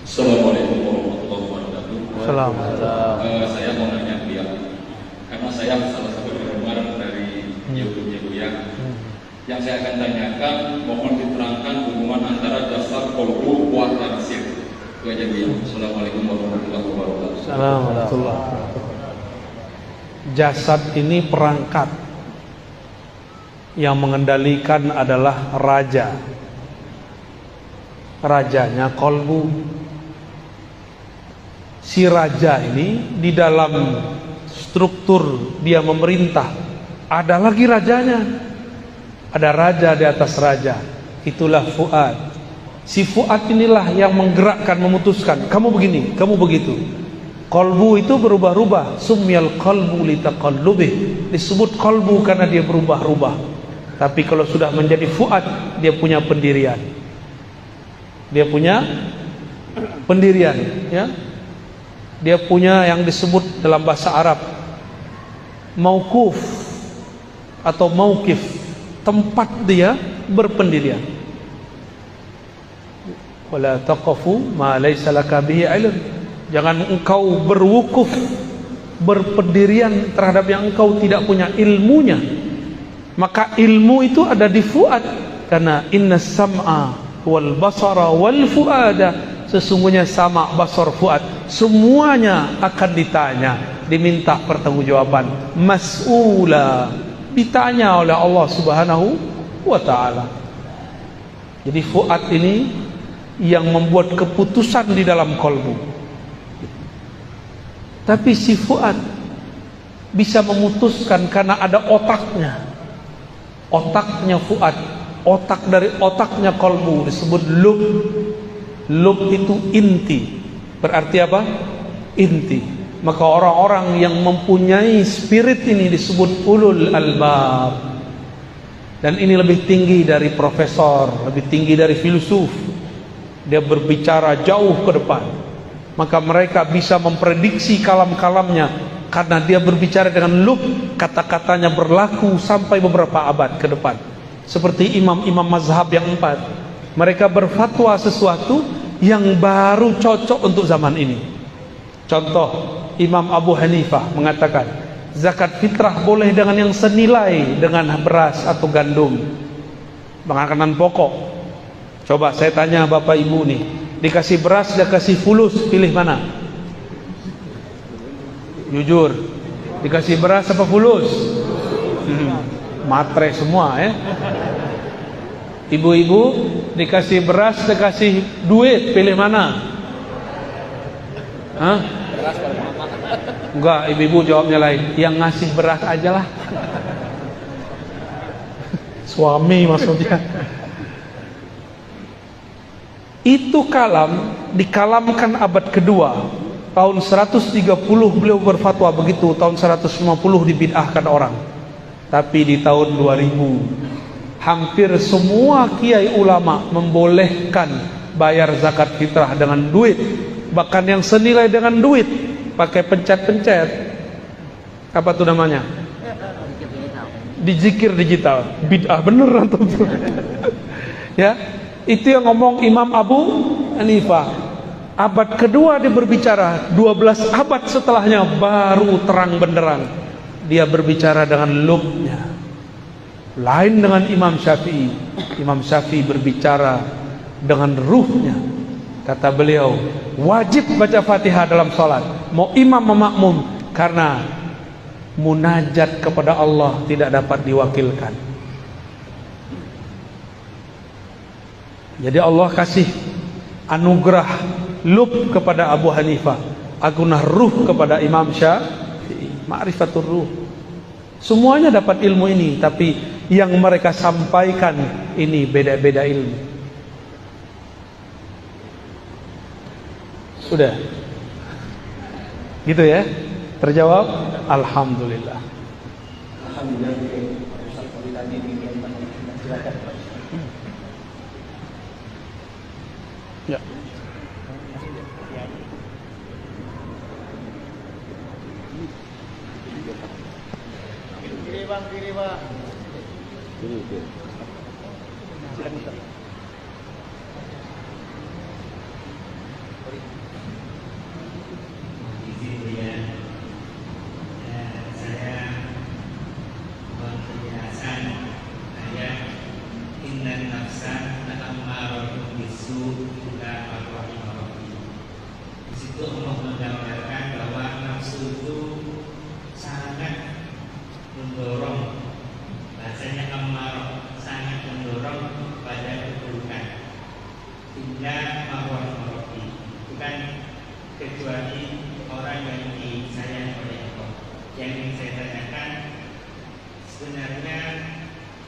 Assalamualaikum warahmatullahi wabarakatuh. Assalamualaikum. Saya mau nanya beliau, karena saya salah satu penggemar dari YouTube-nya beliau. Yang saya akan tanyakan, mohon diterangkan hubungan antara dasar qalbu wa tarsir. Itu aja beliau. Assalamualaikum warahmatullahi wabarakatuh. Assalamualaikum. Jasad ini perangkat, yang mengendalikan adalah raja. Rajanya qalbu. Si raja ini di dalam struktur dia memerintah, ada lagi rajanya. Ada raja di atas raja. Itulah fuad. Si fuad inilah yang menggerakkan, memutuskan, kamu begini, kamu begitu. Qalbu itu berubah-ubah. Sumyal qalbu litaqallubih. Disebut qalbu karena dia berubah-ubah. Tapi kalau sudah menjadi fuad, dia punya pendirian. Dia punya pendirian, ya. Dia punya yang disebut dalam bahasa Arab mauquf atau mauqif, tempat dia berpendirian. Wala taqafu ma laysa laka bihi ilm. Jangan engkau berwukuf, berpendirian terhadap yang engkau tidak punya ilmunya. Maka ilmu itu ada di fuad, karena inna sam'a wal basara wal fuada, sesungguhnya sama, basar, fuad semuanya akan ditanya, diminta pertanggungjawaban, mas'ula, ditanya oleh Allah Subhanahu wa ta'ala. Jadi fuad ini yang membuat keputusan di dalam kalbu. Tapi si fuad bisa memutuskan karena ada otaknya. Otaknya fuad, otak dari otaknya kalbu disebut lub. Lub itu inti. Berarti apa? Inti. Maka orang-orang yang mempunyai spirit ini disebut ulul albab. Dan ini lebih tinggi dari profesor, lebih tinggi dari filsuf. Dia berbicara jauh ke depan. Maka mereka bisa memprediksi kalam-kalamnya, karena dia berbicara dengan lub, kata-katanya berlaku sampai beberapa abad ke depan. Seperti imam-imam mazhab yang 4, mereka berfatwa sesuatu yang baru cocok untuk zaman ini. Contoh, Imam Abu Hanifah mengatakan zakat fitrah boleh dengan yang senilai dengan beras atau gandum, makanan pokok. Coba saya tanya Bapak Ibu nih, dikasih beras, dikasih fulus, pilih mana? Jujur, dikasih beras apa fulus? Matre semua ya. Ibu-ibu dikasih beras, dikasih duit, pilih mana? Hah? Enggak, ibu-ibu jawabnya lain. Yang ngasih beras aja lah. Suami maksudnya. Itu kalam dikalamkan abad kedua. Tahun 130 beliau berfatwa begitu. Tahun 150 dibid'ahkan orang. Tapi di tahun 2000 hampir semua kiai ulama membolehkan bayar zakat fitrah dengan duit, bahkan yang senilai dengan duit, pakai pencet-pencet. Apa tuh namanya? Zikir digital. Bid'ah beneran tuh. Ya, itu yang ngomong Imam Abu Hanifah. Abad kedua dia berbicara, 12 abad setelahnya baru terang benderang dia berbicara dengan lubnya. Lain dengan Imam Syafi'i. Imam Syafi'i berbicara dengan ruhnya. Kata beliau, wajib baca Fatihah dalam salat, mau imam mau makmum, karena munajat kepada Allah tidak dapat diwakilkan. Jadi Allah kasih anugerah lub kepada Abu Hanifah, agunah ruh kepada Imam Syafi'i, ma'rifatur ruh. Semuanya dapat ilmu ini, tapi yang mereka sampaikan ini beda-beda ilmu. Sudah gitu ya, terjawab. Alhamdulillah. Ya. Kiri bang. Kecuali orang yang disayang oleh Allah. Yang ingin saya tanyakan, sebenarnya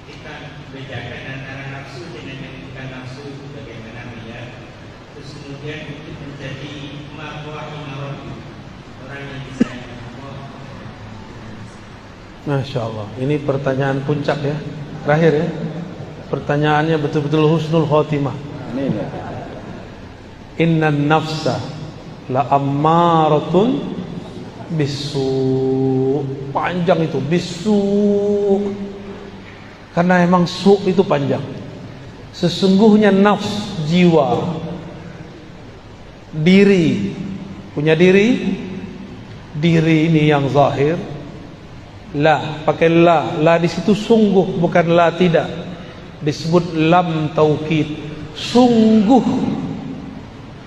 kita bedakan antara nafsu dengan yang bukan nafsu, bagaimana ya? Terus kemudian untuk menjadi marwah imarati, orang yang disayang oleh Allah. Masya Allah, ini pertanyaan puncak ya, terakhir ya. Pertanyaannya betul-betul husnul khotimah. Amin. Innan nafsa la ammaratun bisu. Panjang itu bisu, karena emang su itu panjang. Sesungguhnya nafs, jiwa, diri, punya diri. Diri ini yang zahir. La, pakai la di situ sungguh, bukan la tidak. Disebut lam taukid, sungguh.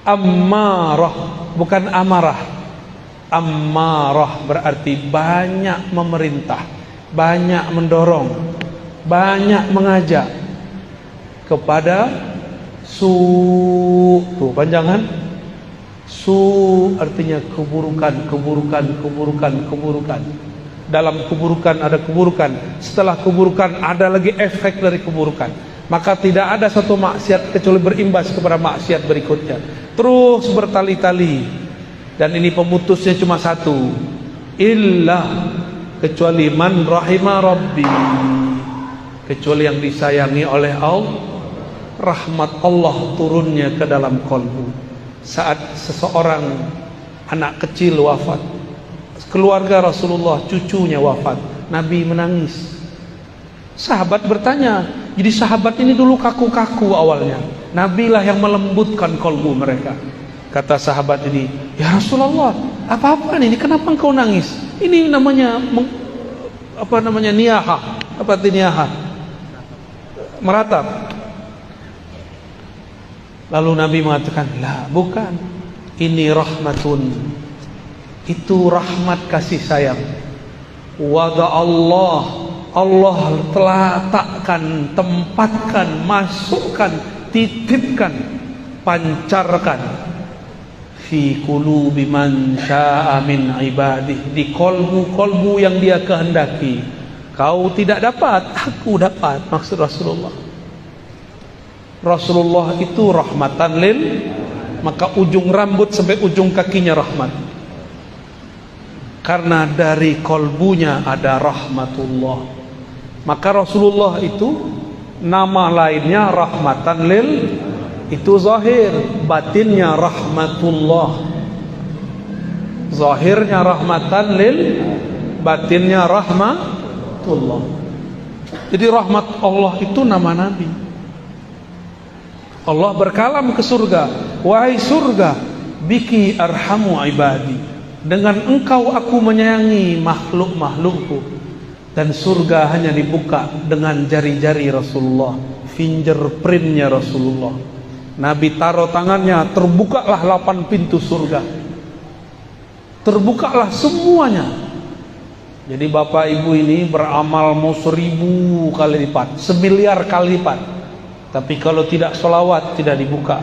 Ammarah, bukan amarah. Ammarah berarti banyak memerintah, banyak mendorong, banyak mengajak kepada su. Tuh panjangan. Su artinya keburukan, keburukan, keburukan, keburukan. Dalam keburukan ada keburukan, setelah keburukan ada lagi efek dari keburukan. Maka tidak ada satu maksiat kecuali berimbas kepada maksiat berikutnya, terus bertali-tali. Dan ini pemutusnya cuma satu, illa, kecuali man rahima rabbi, kecuali yang disayangi oleh Allah. Rahmat Allah turunnya ke dalam kolbu saat seseorang anak kecil wafat. Keluarga Rasulullah, cucunya wafat, Nabi menangis. Sahabat bertanya, jadi sahabat ini dulu kaku-kaku awalnya, Nabi lah yang melembutkan kolbu mereka. Kata sahabat ini, ya Rasulullah, Apa-apa ini? Kenapa engkau nangis? Ini namanya niyahah. Apa arti niyahah? Meratap. Lalu Nabi mengatakan, "La, bukan. Ini rahmatun." Itu rahmat kasih sayang. Wada Allah telah letakkan, tempatkan, masukkan, titipkan, pancarkan fi qulubi man syaa min ibadihi, di kolbu yang dia kehendaki. Kau tidak dapat, aku dapat, maksud Rasulullah. Rasulullah itu rahmatan lil, maka ujung rambut sampai ujung kakinya rahmat. Karena dari kolbunya ada rahmatullah. Maka Rasulullah itu nama lainnya rahmatan lil, itu zahir, batinnya rahmatullah. Zahirnya rahmatan lil, batinnya rahmatullah. Jadi rahmat Allah itu nama Nabi. Allah berkalam ke surga, wahai surga, biki arhamu ibadi, dengan engkau aku menyayangi makhluk-makhlukku. Dan surga hanya dibuka dengan jari-jari Rasulullah, fingerprintnya Rasulullah. Nabi taruh tangannya, terbukalah 8 pintu surga, terbukalah semuanya. Jadi bapak ibu ini beramal mau 1000 kali lipat, 1.000.000.000 kali lipat, tapi kalau tidak sholawat tidak dibuka.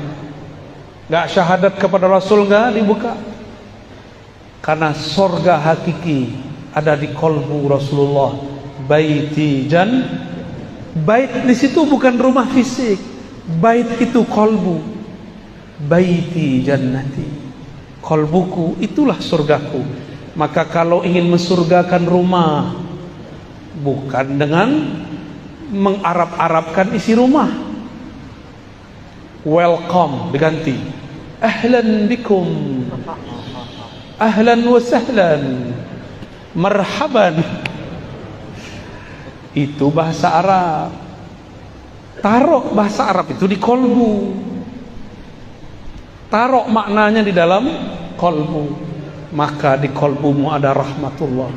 Gak syahadat kepada Rasul gak dibuka. Karena surga hakiki ada di kolbu Rasulullah. Baiti bait di situ bukan rumah fisik. Bait itu kolbu. Baiti jannati, kolbuku itulah surgaku. Maka kalau ingin mensurgakan rumah, bukan dengan mengarab-arabkan isi rumah. Welcome diganti ahlan bikum, ahlan wa sahlan, marhaban. Itu bahasa Arab. Taruh bahasa Arab itu di kolbu, taruh maknanya di dalam kolbu. Maka di kolbumu ada rahmatullah.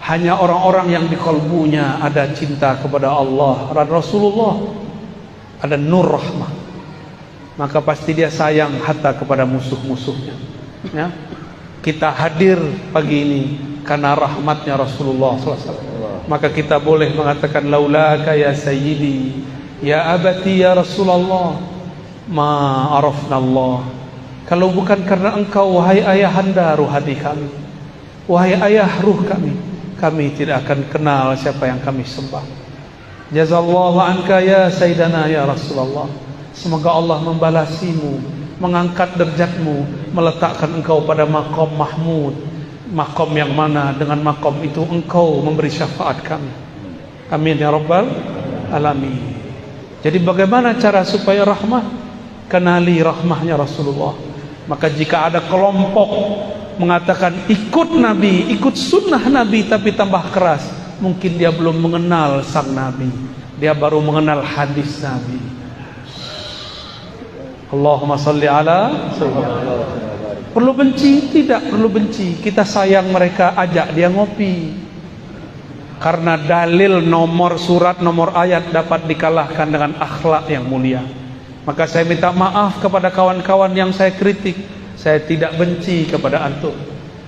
Hanya orang-orang yang di kolbunya ada cinta kepada Allah dan Rasulullah, ada nur rahmah, maka pasti dia sayang hatta kepada musuh-musuhnya. Ya, kita hadir pagi ini karena rahmatnya Rasulullah SAW. Maka kita boleh mengatakan laulaka ya sayyidi, ya abati ya Rasulullah, ma arafna Allah. Kalau bukan karena engkau wahai ayahanda ruhani kami, wahai ayah ruh kami, kami tidak akan kenal siapa yang kami sembah. Jazallahu anka ya sayyidana ya Rasulullah. Semoga Allah membalasimu, mengangkat derajatmu, meletakkan engkau pada maqam mahmud. Maqam yang mana dengan maqam itu engkau memberi syafaat kami. Amin ya rabbal alamin. Jadi bagaimana cara supaya rahmah? Kenali rahmahnya Rasulullah. Maka jika ada kelompok mengatakan ikut Nabi, ikut sunnah Nabi, tapi tambah keras, mungkin dia belum mengenal sang Nabi, dia baru mengenal hadis Nabi. Allahumma salli ala sayyidina. Perlu benci? Tidak perlu benci. Kita sayang mereka, ajak dia ngopi. Karena dalil, nomor surat, nomor ayat dapat dikalahkan dengan akhlak yang mulia. Maka saya minta maaf kepada kawan-kawan yang saya kritik. Saya tidak benci kepada antum.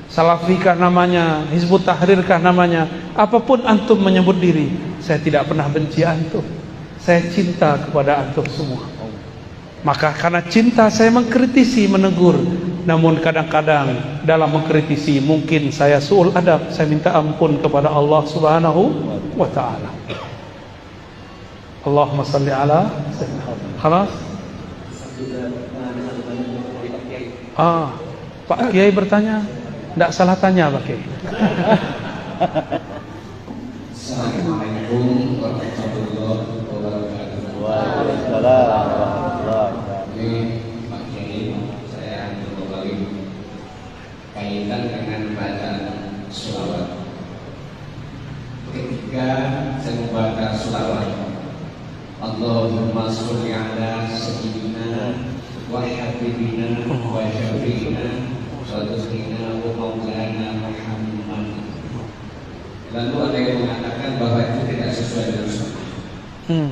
Salafikah namanya, Hizbut Tahrirkah namanya, apapun antum menyebut diri, saya tidak pernah benci antum. Saya cinta kepada antum semua. Maka karena cinta saya mengkritisi, menegur. Namun kadang-kadang dalam mengkritisi mungkin saya su'ul adab. Saya minta ampun kepada Allah Subhanahu wa ta'ala. Allahumma salli ala sayyidina. Khalas? Pak Kiai bertanya. Tidak salah tanya Pak Kiai. Assalamualaikum warahmatullahi wabarakatuh. Waalaikumsalam. Ini Pak Kiai, saya berbagi kaitan dengan bacaan sholawat. Ketika saya membaca sholawat, Allahumma sholli ala sayyidina wa habibina wa syafi'ina Sayyidina wa Maulana Muhammad. Lalu ada yang mengatakan bahwa itu tidak sesuai dengan sunnah.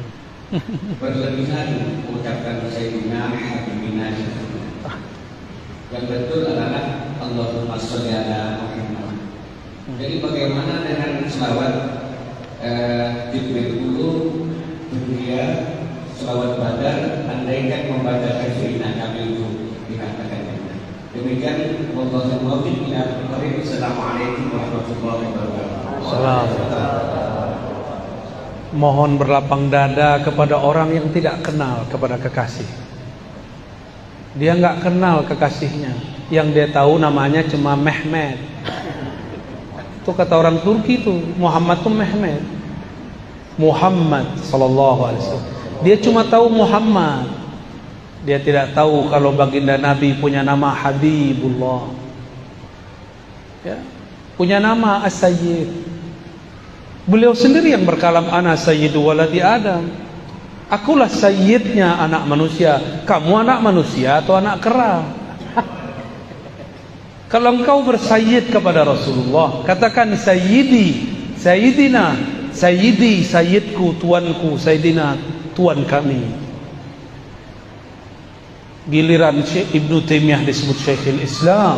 Berlebihan mengucapkan Sayyidina Habibina. Yang betul adalah Allahumma sholli ala Muhammad. Jadi bagaimana dengan selawat Jibril dulu, dunia, selawat badar, andaikan membaca Sayyidina kami itu dikatakan. Demikian wallahu muwaffiq ila aqwamit. Assalamualaikum warahmatullahi wabarakatuh. Salam. Mohon berlapang dada kepada orang yang tidak kenal kepada kekasih. Dia nggak kenal kekasihnya. Yang dia tahu namanya cuma Mehmet. Itu kata orang Turki itu, Muhammad itu Mehmet. Muhammad sallallahu alaihi wasallam. Dia cuma tahu Muhammad. Dia tidak tahu kalau baginda Nabi punya nama Habibullah. Ya, punya nama As-Sayyid. Beliau sendiri yang berkalam, ana sayyidu waladi Adam. Akulah sayyidnya anak manusia. Kamu anak manusia atau anak kera? Kalau engkau bersayyid kepada Rasulullah, katakan sayyidi, sayyidina, sayyidi, sayyidku, tuanku, sayyidina, tuan kami. Giliran Syekh Ibnu Taimiyah disebut Syekhul Islam,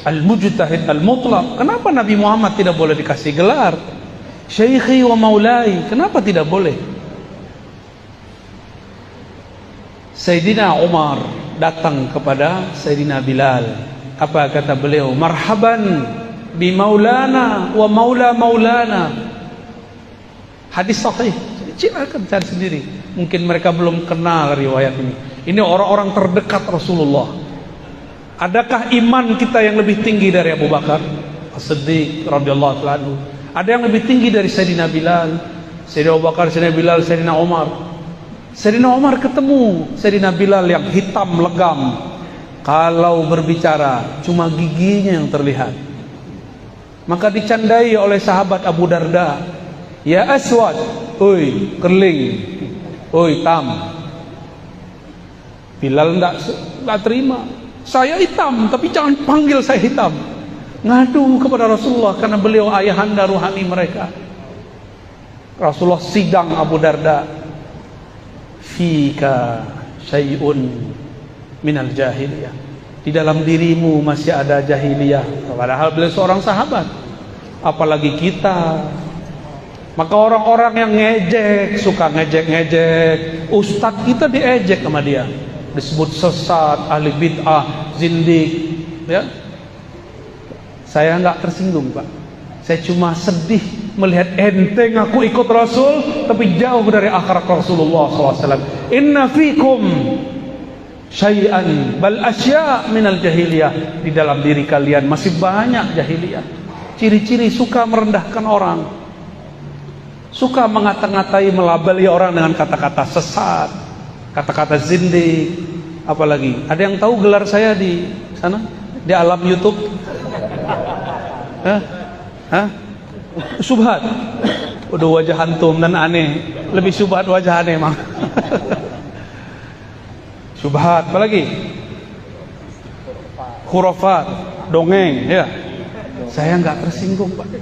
Al-Mujtahid Al-Mutlaq. Kenapa Nabi Muhammad tidak boleh dikasih gelar Syekhi wa Maulai? Kenapa tidak boleh? Sayyidina Umar datang kepada Sayyidina Bilal. Apa kata beliau? Marhaban bi maulana wa maula maulana. Hadis sahih. Silakan cari sendiri. Mungkin mereka belum kenal riwayat ini. Ini orang-orang terdekat Rasulullah. Adakah iman kita yang lebih tinggi dari Abu Bakar As-Siddiq radhiyallahu anhu? Ada yang lebih tinggi dari Sayyidina Bilal, Sayyidina Abu Bakar, Sayyidina Bilal, Sayyidina Umar. Sayyidina Umar ketemu Sayyidina Bilal yang hitam legam. Kalau berbicara cuma giginya yang terlihat. Maka dicandai oleh sahabat Abu Darda. Ya Aswad, oi kerling, oi tam. Bilal enggak terima. Saya hitam, tapi jangan panggil saya hitam. Ngadu kepada Rasulullah karena beliau ayahanda ruhani mereka. Rasulullah sidang Abu Darda. Fika syai'un minal jahiliyah. Di dalam dirimu masih ada jahiliyah. Padahal beliau seorang sahabat. Apalagi kita. Maka orang-orang yang ngejek, suka ngejek-ngejek, ustadz kita diejek sama dia. Disebut sesat, ahli bid'ah, zindik, ya. Saya enggak tersinggung, Pak. Saya cuma sedih melihat enteng aku ikut Rasul tapi jauh dari akhlak Rasulullah SAW. Inna fikum syai'an bal asya' minal jahiliyah. Di dalam diri kalian masih banyak jahiliyah. Ciri-ciri suka merendahkan orang, suka mengata-ngatai, melabeli orang dengan kata-kata sesat, kata-kata zindik. Apalagi ada yang tahu gelar saya di sana di alam YouTube? Hah? Subhat. Udah wajah antum dan aneh. Lebih subhat wajah aneh emang. Subhat. Apalagi? Khurafat, dongeng, ya. Saya nggak tersinggung, Pak.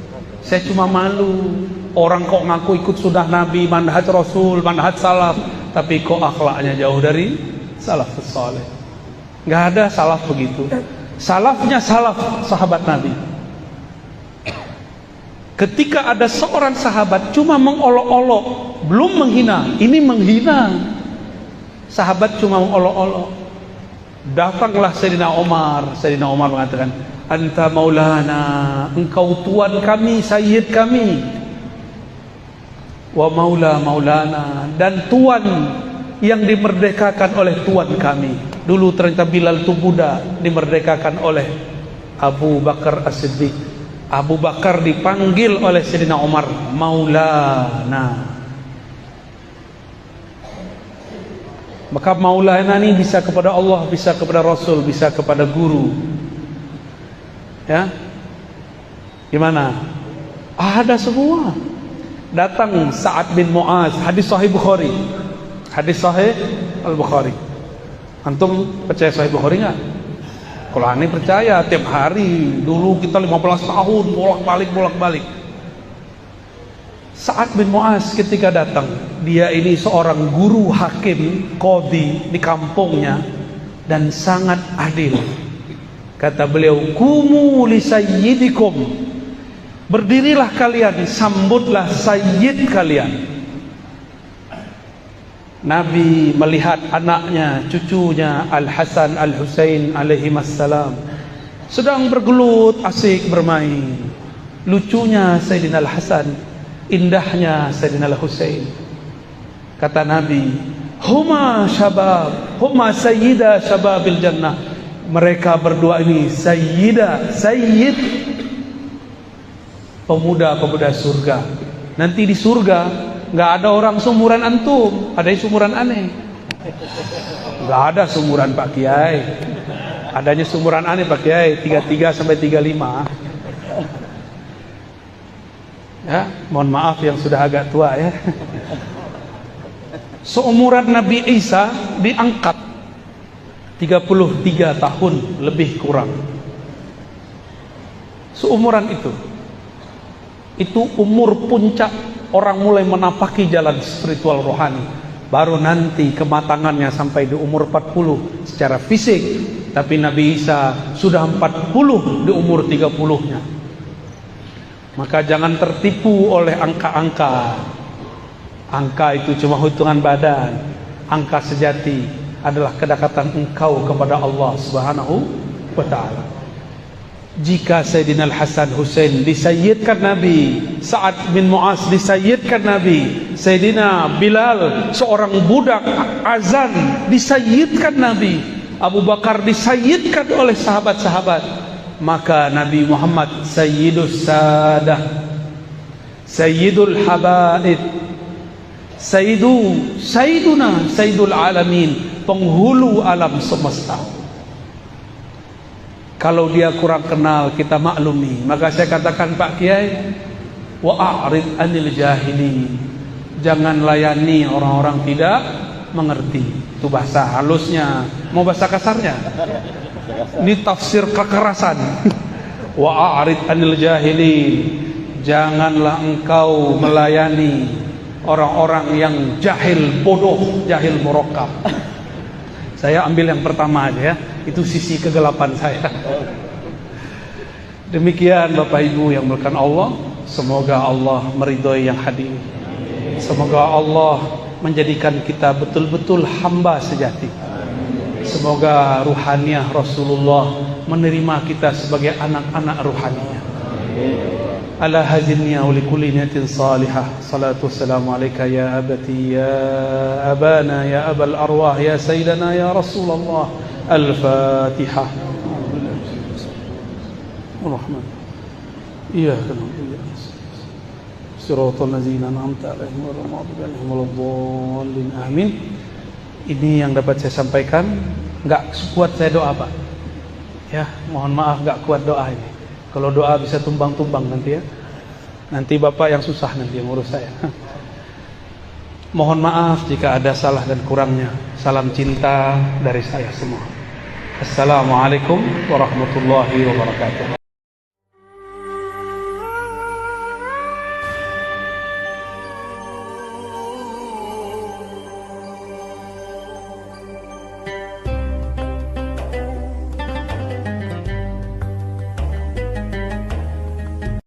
Saya cuma malu. Orang kok ngaku ikut sunnah Nabi, manhaj Rasul, manhaj salaf, tapi kok akhlaknya jauh dari salafus saleh. Nggak ada salaf begitu. Salafnya salaf sahabat Nabi. Ketika ada seorang sahabat cuma mengolok-olok, belum menghina, ini menghina. Sahabat cuma mengolok-olok. Datanglah Sayyidina Umar. Sayyidina Umar mengatakan, anta maulana, engkau tuan kami, sayyid kami. Wa maula maulana, dan tuan yang dimerdekakan oleh tuan kami. Dulu ternyata Bilal itu budak, dimerdekakan oleh Abu Bakar As-Siddiq. Abu Bakar dipanggil oleh Sayyidina Umar maulana. Maka maulana ini bisa kepada Allah, bisa kepada Rasul, bisa kepada guru. Ya, gimana? Ada semua. Datang Sa'ad bin Mu'az, hadis Sahih Bukhari, hadis Sahih Al-Bukhari. Antum percaya Sahih Bukhari nggak? Kalau aneh percaya tiap hari. Dulu kita 15 tahun bolak-balik. Sa'ad bin Mu'az ketika datang, dia ini seorang guru hakim qadhi di kampungnya dan sangat adil. Kata beliau, "Kumu li sayyidikum." Berdirilah kalian, sambutlah sayyid kalian. Nabi melihat anaknya, cucunya Al-Hasan Al-Husain alaihimassalam sedang bergelut asik bermain. Lucunya Sayyidina Al-Hasan, indahnya Sayyidina Al-Husain. Kata Nabi, "Huma syabab, huma sayyida syababil jannah." Mereka berdua ini sayyid pemuda-pemuda surga. Nanti di surga nggak ada orang sumuran antum, ada yang sumuran aneh. Nggak ada sumuran Pak Kiai, adanya sumuran aneh Pak Kiai, 33 sampai 35. Ya, mohon maaf yang sudah agak tua ya. Seumuran Nabi Isa diangkat 33 tahun lebih kurang. Seumuran itu umur puncak orang mulai menapaki jalan spiritual rohani. Baru nanti kematangannya sampai di umur 40 secara fisik. Tapi Nabi Isa sudah 40 di umur 30-nya. Maka jangan tertipu oleh angka-angka. Angka itu cuma hitungan badan. Angka sejati adalah kedekatan engkau kepada Allah Subhanahu wa ta'ala. Jika Sayyidina Al-Hasan Husain disayyidkan Nabi, Sa'ad bin Mu'az disayyidkan Nabi, Sayyidina Bilal seorang budak azan disayyidkan Nabi, Abu Bakar disayyidkan oleh sahabat-sahabat, maka Nabi Muhammad Sayyidus Sadah, Sayyidul Habaib, Sayyiduna Sayyidul Alamin, penghulu alam semesta. Kalau dia kurang kenal, kita maklumi. Maka saya katakan Pak Kiai, wa'arid anil jahili, jangan layani orang-orang tidak mengerti. Itu bahasa halusnya. Mau bahasa kasarnya? Ini tafsir kekerasan. Wa'arid anil jahili, janganlah engkau melayani orang-orang yang jahil, bodoh, jahil murakkab. Saya ambil yang pertama aja ya, itu sisi kegelapan saya. Demikian Bapak Ibu yang dimuliakan Allah, semoga Allah meridhoi yang hadir. Semoga Allah menjadikan kita betul-betul hamba sejati. Semoga ruhaniyah Rasulullah menerima kita sebagai anak-anak ruhaniyah. Ala hazinniya wa likulli niyatin salihah. Salatu wassalamu alaika ya abati ya abana ya abal arwah ya sayyidana ya Rasulullah. Al-Fatihah. Ar-Rahman. Iyyaka na'budu wa iyyaka nasta'in. Shiratal ladzina an'amta 'alaihim ghairil maghdubi 'alaihim waladdallin. Amin. Ini yang dapat saya sampaikan. Enggak kuat saya doa, Pak. Ya, mohon maaf enggak kuat doa ini. Kalau doa bisa tumbang-tumbang nanti ya. Nanti Bapak yang susah nanti yang urus saya. Mohon maaf jika ada salah dan kurangnya. Salam cinta dari saya semua. Assalamualaikum warahmatullahi wabarakatuh.